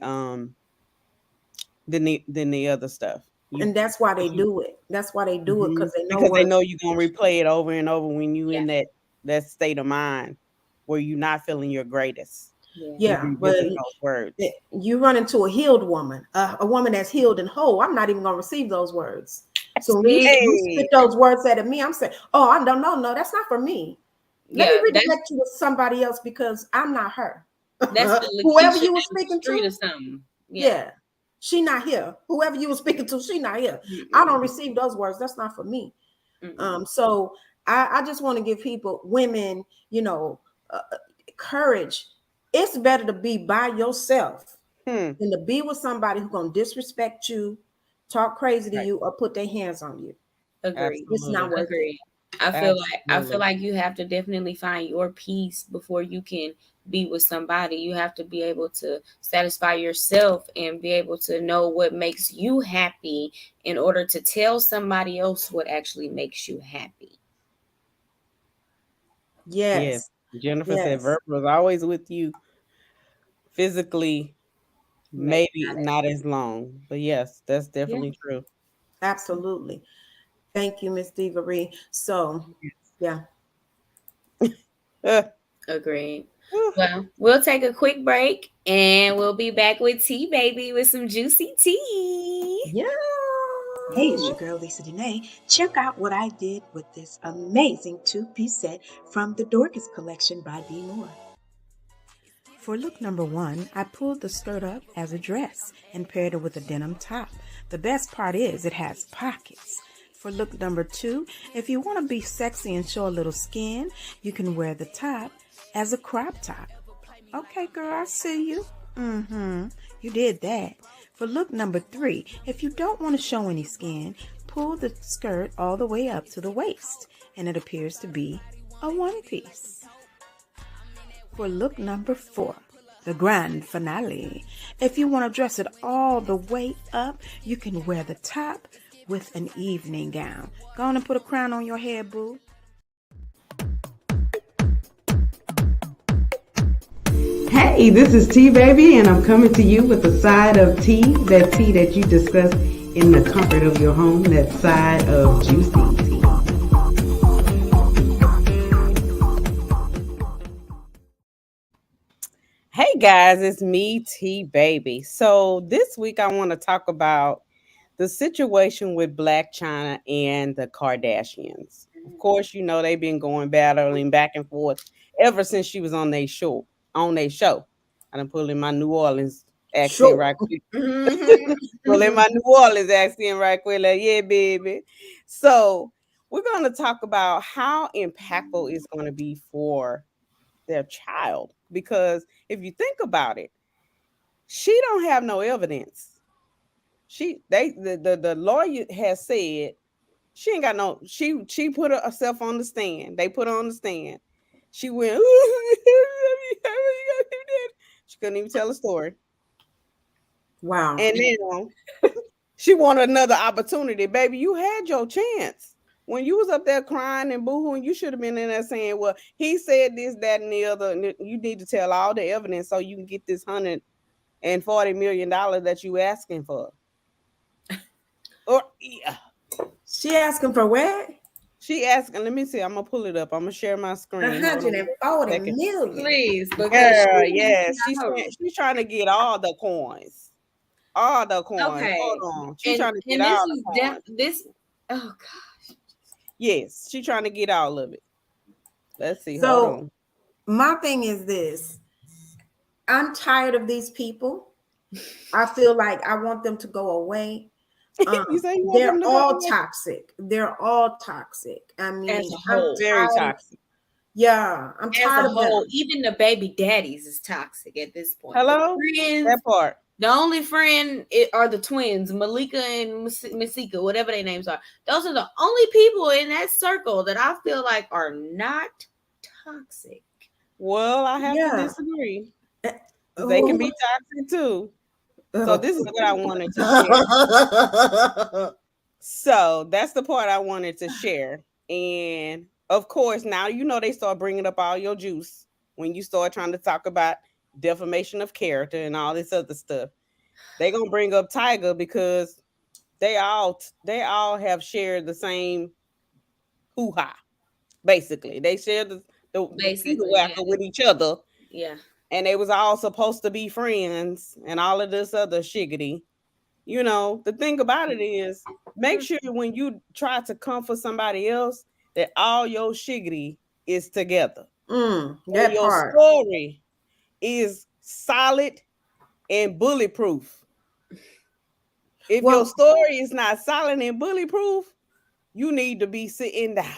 other stuff. And that's why they do it. That's why they do it, because they know you're gonna replay it over and over when you in that state of mind where you're not feeling your greatest. Yeah, but those words. You run into a healed woman, a woman that's healed and whole. I'm not even gonna receive those words. So when you spit those words at me, I'm saying, "Oh, I don't know. No, that's not for me. Let me redirect you with somebody else because I'm not her." That's whoever you were speaking to, or something. Yeah. She not here. Whoever you were speaking to, she not here. I don't receive those words. That's not for me. So I just want to give people, women, courage. It's better to be by yourself than to be with somebody who's gonna disrespect you, talk crazy to you, or put their hands on you. Agreed. It's not worth it. I feel like you have to definitely find your peace before you can be with somebody. You have to be able to satisfy yourself and be able to know what makes you happy in order to tell somebody else what actually makes you happy. Yes. Jennifer said verbal is always with you. Physically, maybe not as long, but yes, that's definitely true. Absolutely. Thank you, Miss Diva Ree. So, yeah. Agreed. Well, we'll take a quick break and we'll be back with Tea Baby with some juicy tea. Yeah. Hey, it's your girl, Lisa Denae. Check out what I did with this amazing two-piece set from the Dorcas collection by B. Moore. For look number 1, I pulled the skirt up as a dress and paired it with a denim top. The best part is it has pockets. For look number 2, if you want to be sexy and show a little skin, you can wear the top as a crop top. Okay, girl, I see you. You did that. For look number 3, if you don't want to show any skin, pull the skirt all the way up to the waist, and it appears to be a one-piece. For look number 4, the grand finale, if you want to dress it all the way up, you can wear the top with an evening gown. Go on and put a crown on your head, boo. Hey, this is Tea Baby, and I'm coming to you with a side of tea that you discuss in the comfort of your home, that side of juicy tea. Hey guys, it's me, Tea Baby. So this week I want to talk about the situation with Blac, Chyna, and the Kardashians. Of course, they've been battling back and forth ever since she was on their show. I done pulled in my New Orleans accent right quick. Pull in my New Orleans accent right quick. Like, yeah, baby. So we're going to talk about how impactful it's going to be for their child. Because if you think about it, she don't have no evidence the lawyer has said she ain't got no. She put herself on the stand. They put her on the stand. She went. She couldn't even tell a story. Wow. And then she wanted another opportunity, baby. You had your chance. When you was up there crying and boohooing, you should have been in there saying, well, he said this, that, and the other. And you need to tell all the evidence so you can get this $140 million that you asking for. Or yeah. She asking for what? She asking, let me see. I'm gonna pull it up. I'm gonna share my screen. 140 million. Please, because girl, yes. She's trying to get all the coins. All the coins. Okay. Hold on. She's trying to get all the coins. Oh gosh. Yes, she's trying to get all of it. Let's see. So, hold on. My thing is this. I'm tired of these people. I feel like I want them to go away. They're all toxic. They're all toxic. I mean, as a whole, very toxic. Yeah, I'm tired of them. Even the baby daddies is toxic at this point. Hello, friends, that part. The only friend are the twins, Malika and Masika, whatever their names are. Those are the only people in that circle that I feel like are not toxic. Well, I have to disagree. They can be toxic too. So this is what I wanted to share. So that's the part I wanted to share. And of course, now they start bringing up all your juice when you start trying to talk about defamation of character and all this other stuff. They're gonna bring up Tiger because they all have shared the same hoo-ha. Basically, they shared the whacker with each other. Yeah. And they was all supposed to be friends and all of this other shiggity. The thing about it is, make sure when you try to come for somebody else that all your shiggity is together. That your part. Story is solid and bulletproof. If your story is not solid and bulletproof, you need to be sitting down.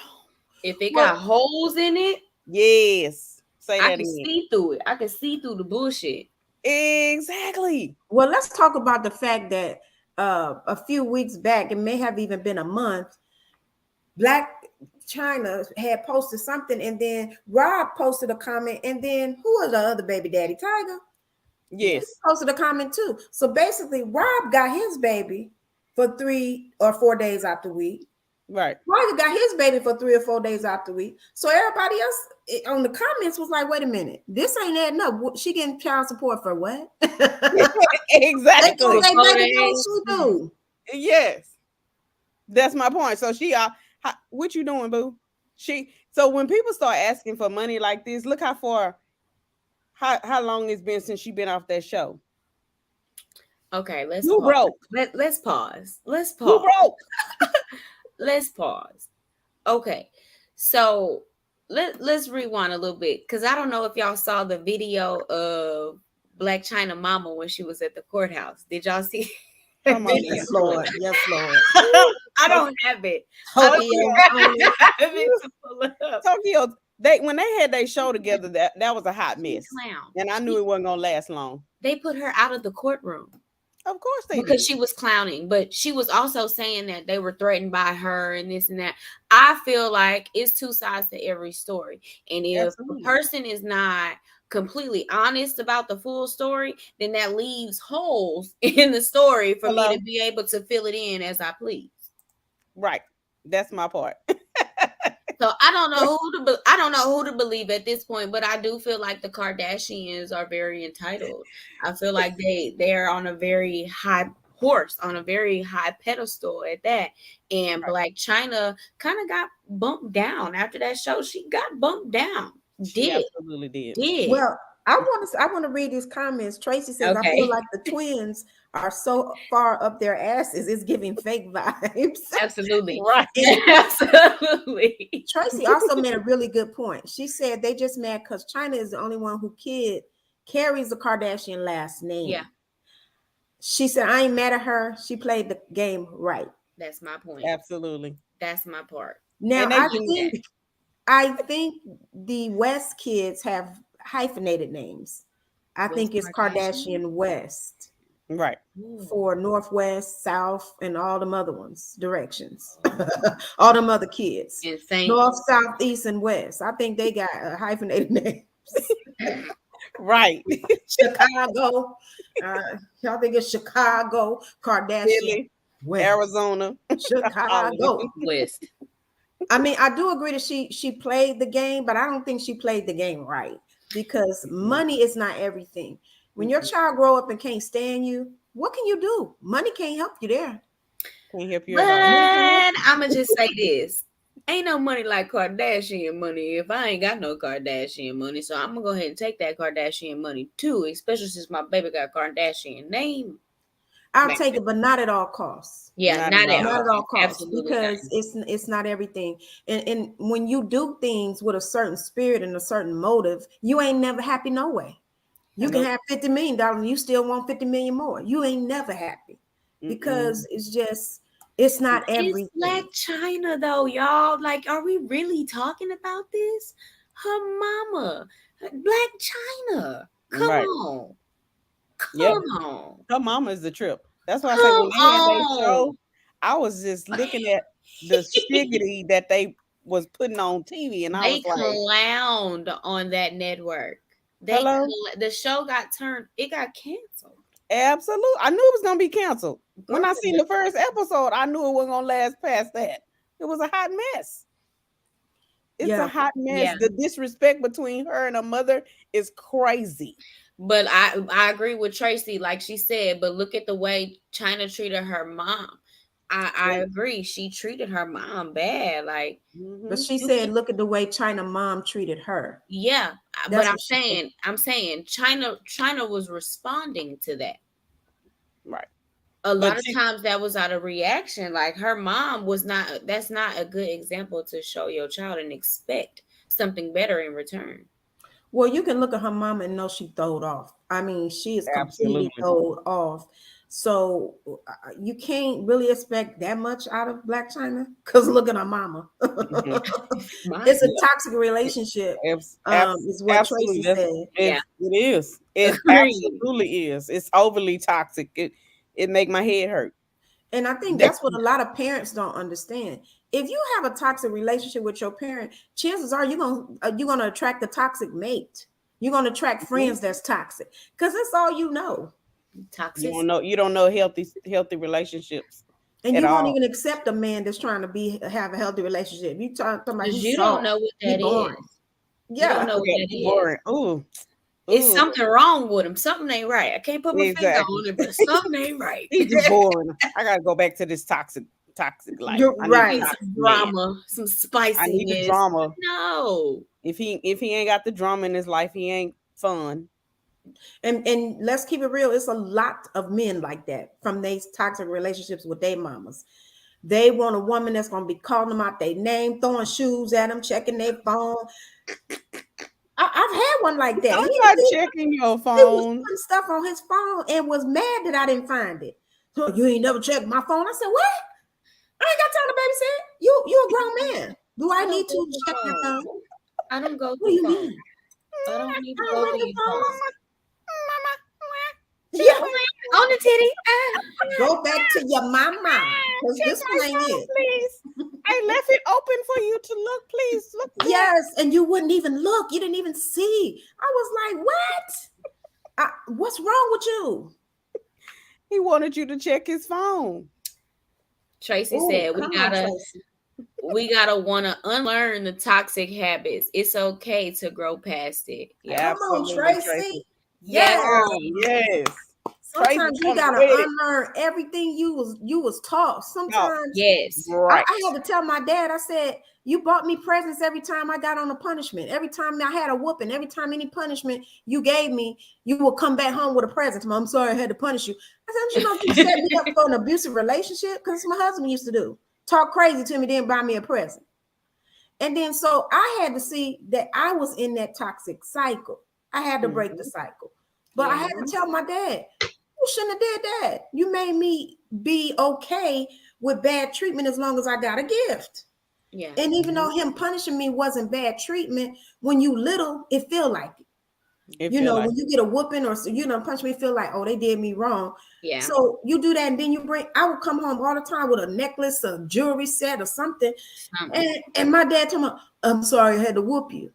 If it got holes in it, yes. I can see through it. I can see through the bullshit. Exactly. Well, let's talk about the fact that a few weeks back, it may have even been a month, Blac Chyna had posted something, and then Rob posted a comment, and then who was the other baby daddy? Tiger? Yes. He posted a comment too. So basically, Rob got his baby for 3 or 4 days out the week. Right. Tiger got his baby for 3 or 4 days out the week. So everybody else on the comments was like, wait a minute, this ain't adding up. She getting child support for what? Exactly. She do. Yes. That's my point. So what you doing, boo? So when people start asking for money like this, look how long it's been since she been off that show. Okay, let's pause. Broke. Let's pause. Let's pause. You broke. Let's pause. Okay, so let's rewind a little bit because I don't know if y'all saw the video of Blac Chyna mama when she was at the courthouse. Did y'all see? Come on, yes, Lord. Yes, Lord. I don't have it. Tokyo. When they had their show together, that was a hot mess. And I knew it wasn't gonna last long. They put her out of the courtroom. Of course they because did. She was clowning, but she was also saying that they were threatened by her and this and that. I feel like it's two sides to every story. And if a person is not completely honest about the full story, then that leaves holes in the story for me to be able to fill it in as I please. Right. That's my part. So I don't know who to believe at this point, but I do feel like the Kardashians are very entitled. I feel like they're on a very high horse, on a very high pedestal at that. And Blac Chyna kind of got bumped down after that show. She got bumped down. She absolutely did. Well, I want to read these comments. Tracy says, I feel like the twins are so far up their asses, it's giving fake vibes. Absolutely. Right. Absolutely. Tracy also made a really good point. She said they just mad because Chyna is the only one who carries the Kardashian last name. Yeah. She said, I ain't mad at her. She played the game right. That's my point. Absolutely. That's my part. Now, I think the West kids have hyphenated names. I think it's Kardashian West. Right. for Northwest, South, and all them other ones, directions. All them other kids. Insane. North, South, East, and West. I think they got hyphenated names. Right. Chicago. Y'all think it's Chicago, Kardashian, Philly, West. Arizona, Chicago. West. I mean, I do agree that she played the game, but I don't think she played the game right, because money is not everything. When your child grow up and can't stand you, what can you do? Money can't help you there. Can't help you. But I'ma just say this. Ain't no money like Kardashian money if I ain't got no Kardashian money. So I'm gonna go ahead and take that Kardashian money too, especially since my baby got Kardashian name. I'll take it, but not at all costs. Yeah, not at all costs, because it's not everything. And when you do things with a certain spirit and a certain motive, you ain't never happy no way. You can have $50 million and you still want 50 million more. You ain't never happy, because it's not everything. It's Blac Chyna though, y'all. Like, are we really talking about this? Her mama, Blac Chyna. Come on. Come on. Her mama is the trip. That's why I say when they had that show, I was just looking at the shiggity that they was putting on TV, and I was like, clowned on that network. The show got canceled. Absolutely. I knew it was gonna be canceled. When I seen the first episode, I knew it wasn't gonna last past that. It was a hot mess. It's a hot mess. Yeah. The disrespect between her and her mother is crazy. But I agree with Tracy, like she said, but look at the way Chyna treated her mom. I agree. She treated her mom bad. Like, but she said, look at the way Chyna mom treated her. Yeah. But I'm saying Chyna was responding to that. Right. A lot of times that was out of reaction. Like, her mom that's not a good example to show your child and expect something better in return. Well, you can look at her mama and know she throwed off. I mean, she is completely throwed off. So you can't really expect that much out of Blac Chyna, because look at her mama. It's a toxic relationship. Is what Tracy said. It is. It absolutely is. It's overly toxic. It make my head hurt. And I think that's what a lot of parents don't understand. If you have a toxic relationship with your parent, chances are you're gonna attract the toxic mate. You're gonna attract friends that's toxic, because that's all you know. Toxic. You don't know healthy relationships. And you won't even accept a man that's trying to have a healthy relationship. You talking about you don't know what that is. Yeah, you don't know what that is. Boring. Ooh. It's something wrong with him. Something ain't right. I can't put my finger on it, but something ain't right. He's just boring. I gotta go back to this toxic life. You're right. Some drama, some spiciness. I need the drama. No. If he ain't got the drama in his life, he ain't fun. And let's keep it real. It's a lot of men like that from these toxic relationships with their mamas. They want a woman that's gonna be calling them out their name, throwing shoes at them, checking their phone. I've had one like that. I'm not checking your phone. He was putting stuff on his phone and was mad that I didn't find it. So you ain't never checked my phone. I said, what? I ain't got time to babysit. You a grown man. Do I need to check your phone? I don't go What do you mean? I don't need to go to your phone. Mama. Yeah, on the titty. Go back to your mama. Because this one ain't it. Please. I left it open for you to look. Please look. There. Yes, and you wouldn't even look. You didn't even see. I was like, what? What's wrong with you? He wanted you to check his phone. Tracy said we gotta want to unlearn the toxic habits. It's okay to grow past it. Yeah, come on, Tracy. Yes. Sometimes you gotta unlearn everything you was taught. Sometimes, right. I had to tell my dad. I said, "You bought me presents every time I got on a punishment. Every time I had a whooping. Every time any punishment you gave me, you would come back home with a present. Mom, I'm sorry I had to punish you." I said, "You know, you set me up for an abusive relationship, because my husband used to do talk crazy to me, then buy me a present." And then so I had to see that I was in that toxic cycle. I had to break the cycle, but I had to tell my dad, "You shouldn't have did that. You made me be okay with bad treatment as long as I got a gift." Yeah. And even though him punishing me wasn't bad treatment, when you little, it feel like it. You know, when you get a whooping or punch me, feel like, oh, they did me wrong. Yeah. So you do that, and then I would come home all the time with a necklace, a jewelry set, or something. And my dad told me, I'm sorry, I had to whoop you.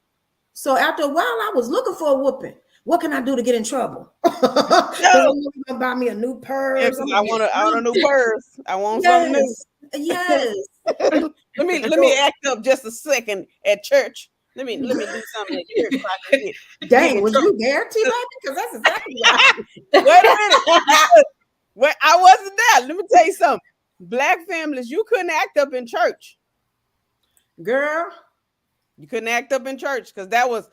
So after a while, I was looking for a whooping. What can I do to get in trouble? Because I'm gonna buy me a new purse. I want a new purse. I want something new. Yes. let me act up just a second at church. Let me do something at church. So I can Dang, was you there, T-Baby? Because that's exactly what Wait a minute. Wait, I wasn't there. Let me tell you something. Black families, you couldn't act up in church. Girl. You couldn't act up in church because that was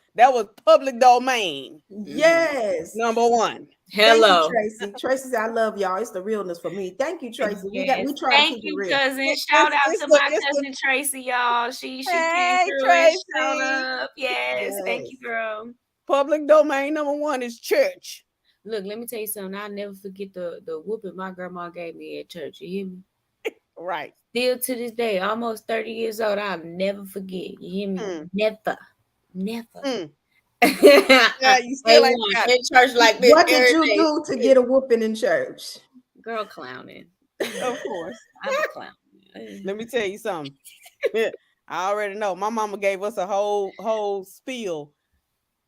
public domain. Yes. Number one. Hello. Thank you, Tracy. Tracy said, I love y'all. It's the realness for me. Thank you, Tracy. Yes. We try to keep it real. Cousin. Shout out to my cousin Tracy, y'all. She came through and showed up. Yes. Thank you, girl. Public domain number one is church. Look, let me tell you something. I'll never forget the whooping my grandma gave me at church. You hear me? Right. Still to this day, almost 30 years old, I'll never forget. You hear me? Never. Yeah, you still ain't got in church like this. What did you do to get a whooping in church? Girl, clowning. Of course. I'm a clown. Let me tell you something. I already know. My mama gave us a whole spiel.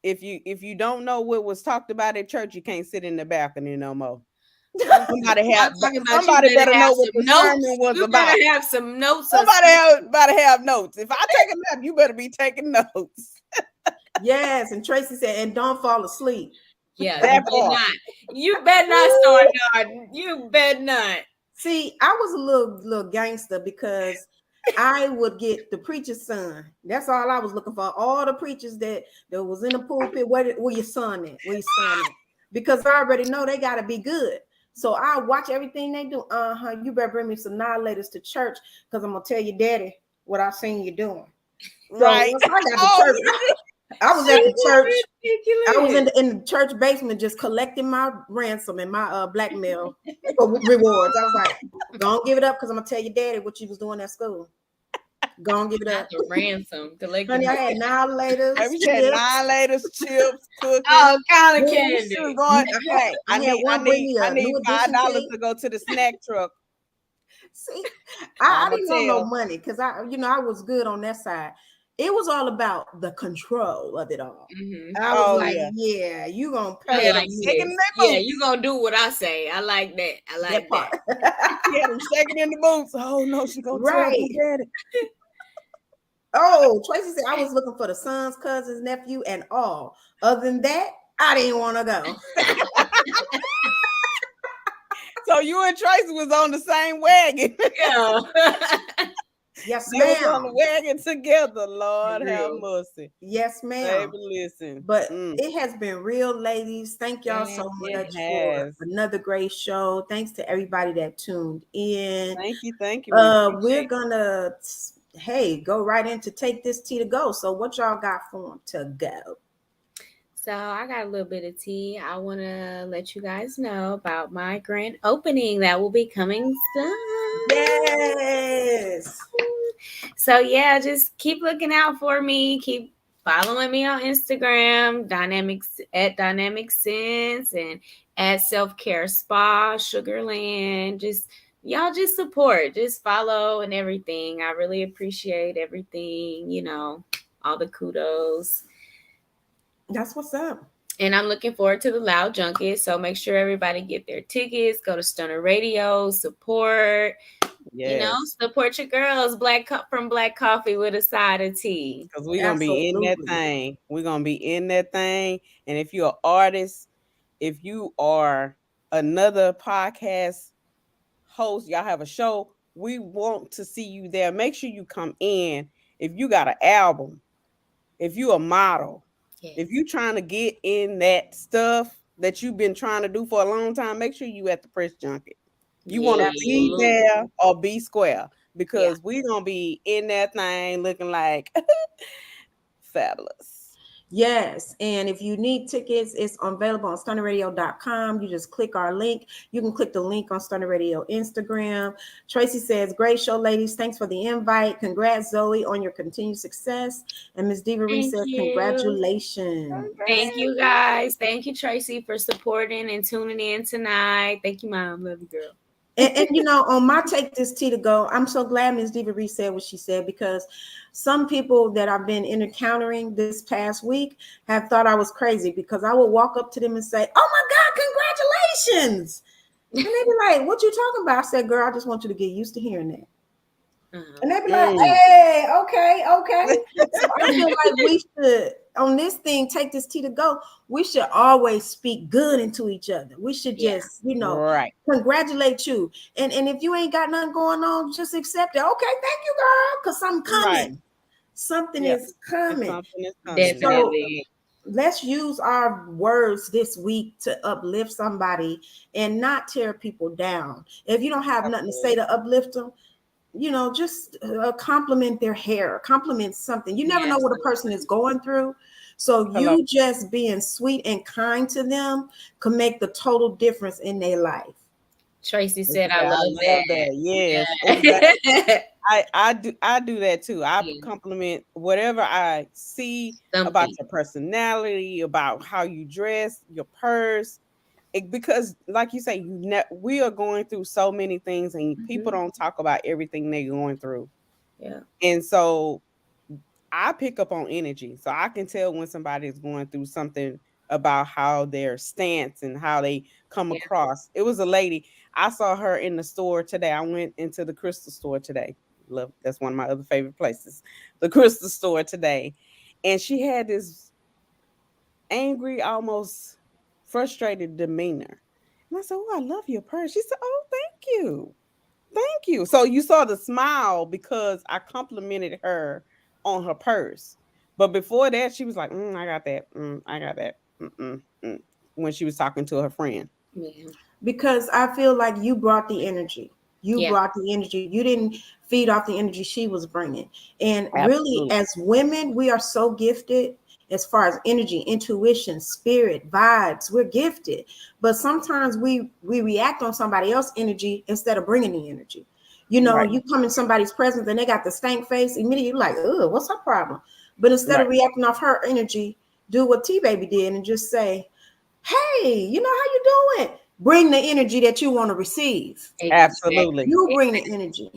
If you don't know what was talked about at church, you can't sit in the balcony no more. Somebody better know what the sermon was about. You better have some notes. Somebody better have notes. If I take a nap, you better be taking notes. Yes, and Tracy said, and don't fall asleep. Yeah, you better not start nodding. You better not. See, I was a little gangster because I would get the preacher's son. That's all I was looking for. All the preachers that was in the pulpit, where your son at? Where your son at? Because I already know they got to be good. So I watch everything they do. You better bring me some annihilators to church because I'm going to tell your daddy what I seen you doing. So right. Once I got to church, I was at the church. I was in the church basement just collecting my ransom and my blackmail rewards. I was like, go on, give it up because I'm going to tell your daddy what you was doing at school. Go on, give it up. The ransom. Honey, I had annihilators. Chips, cookies. All kind of candy. I need $5 to go to the snack truck. See, I didn't want no money because I was good on that side. It was all about the control of it all. Mm-hmm. I was yeah, you gonna pay like you gonna do what I say. I like that. I like that. Yeah, them shaking in the boots. Oh no, she gonna tell me daddy. Oh, Tracy said I was looking for the sons, cousins, nephew, and all. Other than that, I didn't want to go. So you and Tracy was on the same wagon. Yeah. Yes, ma'am. They was on the wagon together. Lord have mercy. Yes, ma'am. Baby, listen. But it has been real, ladies. Thank y'all so much for another great show. Thanks to everybody that tuned in. Thank you. We're gonna go right into Take This Tea to Go. So what y'all got for them to go? So I got a little bit of tea. I want to let you guys know about my grand opening that will be coming soon. Yes. So yeah, just keep looking out for me. Keep following me on Instagram, at Dynamic Sense and at Self Care Spa, Sugarland. Y'all just support, just follow and everything. I really appreciate everything, all the kudos. That's what's up. And I'm looking forward to the Loud Junket. So make sure everybody get their tickets. Go to Stunner Radio, support. Yes. Support your girls. From Black Coffee with a side of tea. Because we're going to be in that thing. We're going to be in that thing. And if you're an artist, if you are another podcast host, y'all have a show, we want to see you there. Make sure you come in. If you got an album, if you a model, if you trying to get in that stuff that you've been trying to do for a long time, make sure you at the press junket. You want to be there or be square because we're going to be in that thing looking like fabulous. Yes, and if you need tickets, it's available on stunnerradio.com. You just click our link. You can click the link on Stunner Radio Instagram. Tracy says, great show, ladies. Thanks for the invite. Congrats, Zoe, on your continued success. And Miss Diva Reese Thank says, you. congratulations. Thank you, guys. Thank you, Tracy, for supporting and tuning in tonight. Thank you, Mom. Love you, girl. And you know, on my Take This Tea to Go, I'm so glad Miss Diva Reese said what she said, because some people that I've been encountering this past week have thought I was crazy, because I would walk up to them and say, oh my God, congratulations. And they'd be like, what you talking about? I said, girl, I just want you to get used to hearing that. And they'd be like, hey, okay. So I feel like we should, on this thing, Take This Tea to Go, we should always speak good into each other. We should just, congratulate you. And if you ain't got nothing going on, just accept it. Okay, thank you, girl, because something coming. Right. Something is coming. Something is coming. Definitely. So let's use our words this week to uplift somebody and not tear people down. If you don't have nothing to say to uplift them, you know, just compliment their hair, compliment something. You never know what a person is going through. So you just being sweet and kind to them can make the total difference in their life. Tracy said, I love that. Yes. Exactly. I do that too. I compliment whatever I see about your personality, about how you dress, your purse. Because like you say, we are going through so many things, and people don't talk about everything they're going through. Yeah. And so I pick up on energy. So I can tell when somebody is going through something about how their stance and how they come across. It was a lady. I saw her in the store today. I went into the crystal store today. That's one of my other favorite places. The crystal store today. And she had this angry, almost frustrated demeanor. And I said, oh, I love your purse. She said, oh, thank you. Thank you. So you saw the smile because I complimented her on her purse. But before that, she was like, I got that. I got that. When she was talking to her friend. Yeah. Because I feel like you brought the energy. You brought the energy. You didn't feed off the energy she was bringing. And really, as women, we are so gifted as far as energy, intuition, spirit, vibes. We're gifted. But sometimes we react on somebody else's energy instead of bringing the energy. You know, you come in somebody's presence and they got the stank face. Immediately you're like, oh, what's her problem? But instead of reacting off her energy, do what T-Baby did and just say, hey, you know, how you doing? Bring the energy that you want to receive. Absolutely. You bring the energy.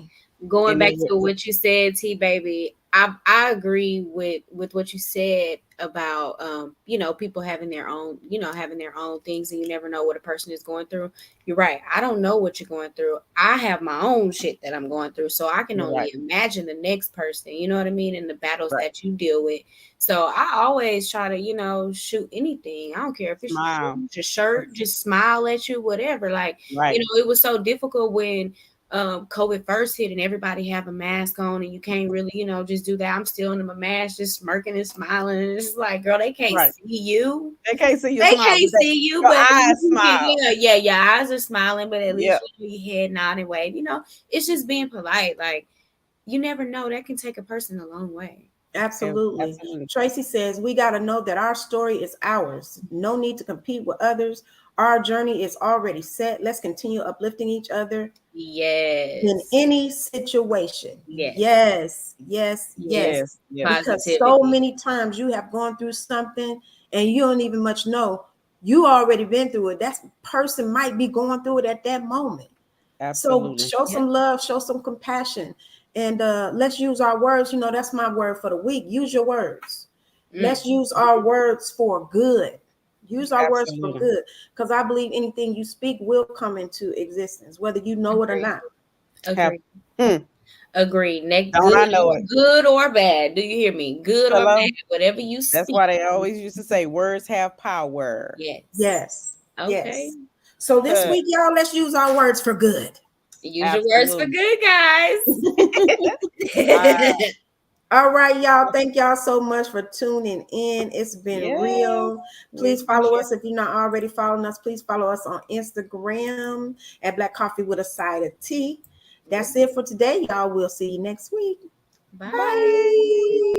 Going back to what you said, T-Baby, I agree with what you said about you know, people having their own, you know, having their own things, and you never know what a person is going through. You're right. I don't know what you're going through. I have my own shit that I'm going through, so I can only imagine the next person, you know what I mean, and the battles that you deal with. So I always try to, you know, shoot anything. I don't care if it's your shirt, just smile at you, whatever. Like, you know, it was so difficult when COVID first hit and everybody have a mask on and you can't really, you know, just do that. I'm still in my mask, just smirking and smiling. And it's like, girl, they can't see you. They can't see you. They can't see you, but eyes smile. Your eyes are smiling, but at least your head nod and wave. You know, it's just being polite. Like, you never know, that can take a person a long way. Absolutely. Tracy says, we got to know that our story is ours. No need to compete with others. Our journey is already set. Let's continue uplifting each other. Yes. In any situation. Yes. Because so many times you have gone through something and you don't even much know. You already been through it. That person might be going through it at that moment. Absolutely. So show some love, show some compassion. And let's use our words. You know, that's my word for the week. Use your words. Let's use our words for good. Use our words for good. Because I believe anything you speak will come into existence, whether you know it or not. Agreed. Next, good, good or bad. Do you hear me? Good or bad. Whatever you speak. That's why they always used to say words have power. Yes. Okay. So this week, y'all, let's use our words for good. Use your words for good, guys. All right, y'all. Thank y'all so much for tuning in. It's been real. Please follow us if you're not already following us. Please follow us on Instagram at Black Coffee with a Side of Tea. That's it for today, y'all. We'll see you next week. Bye.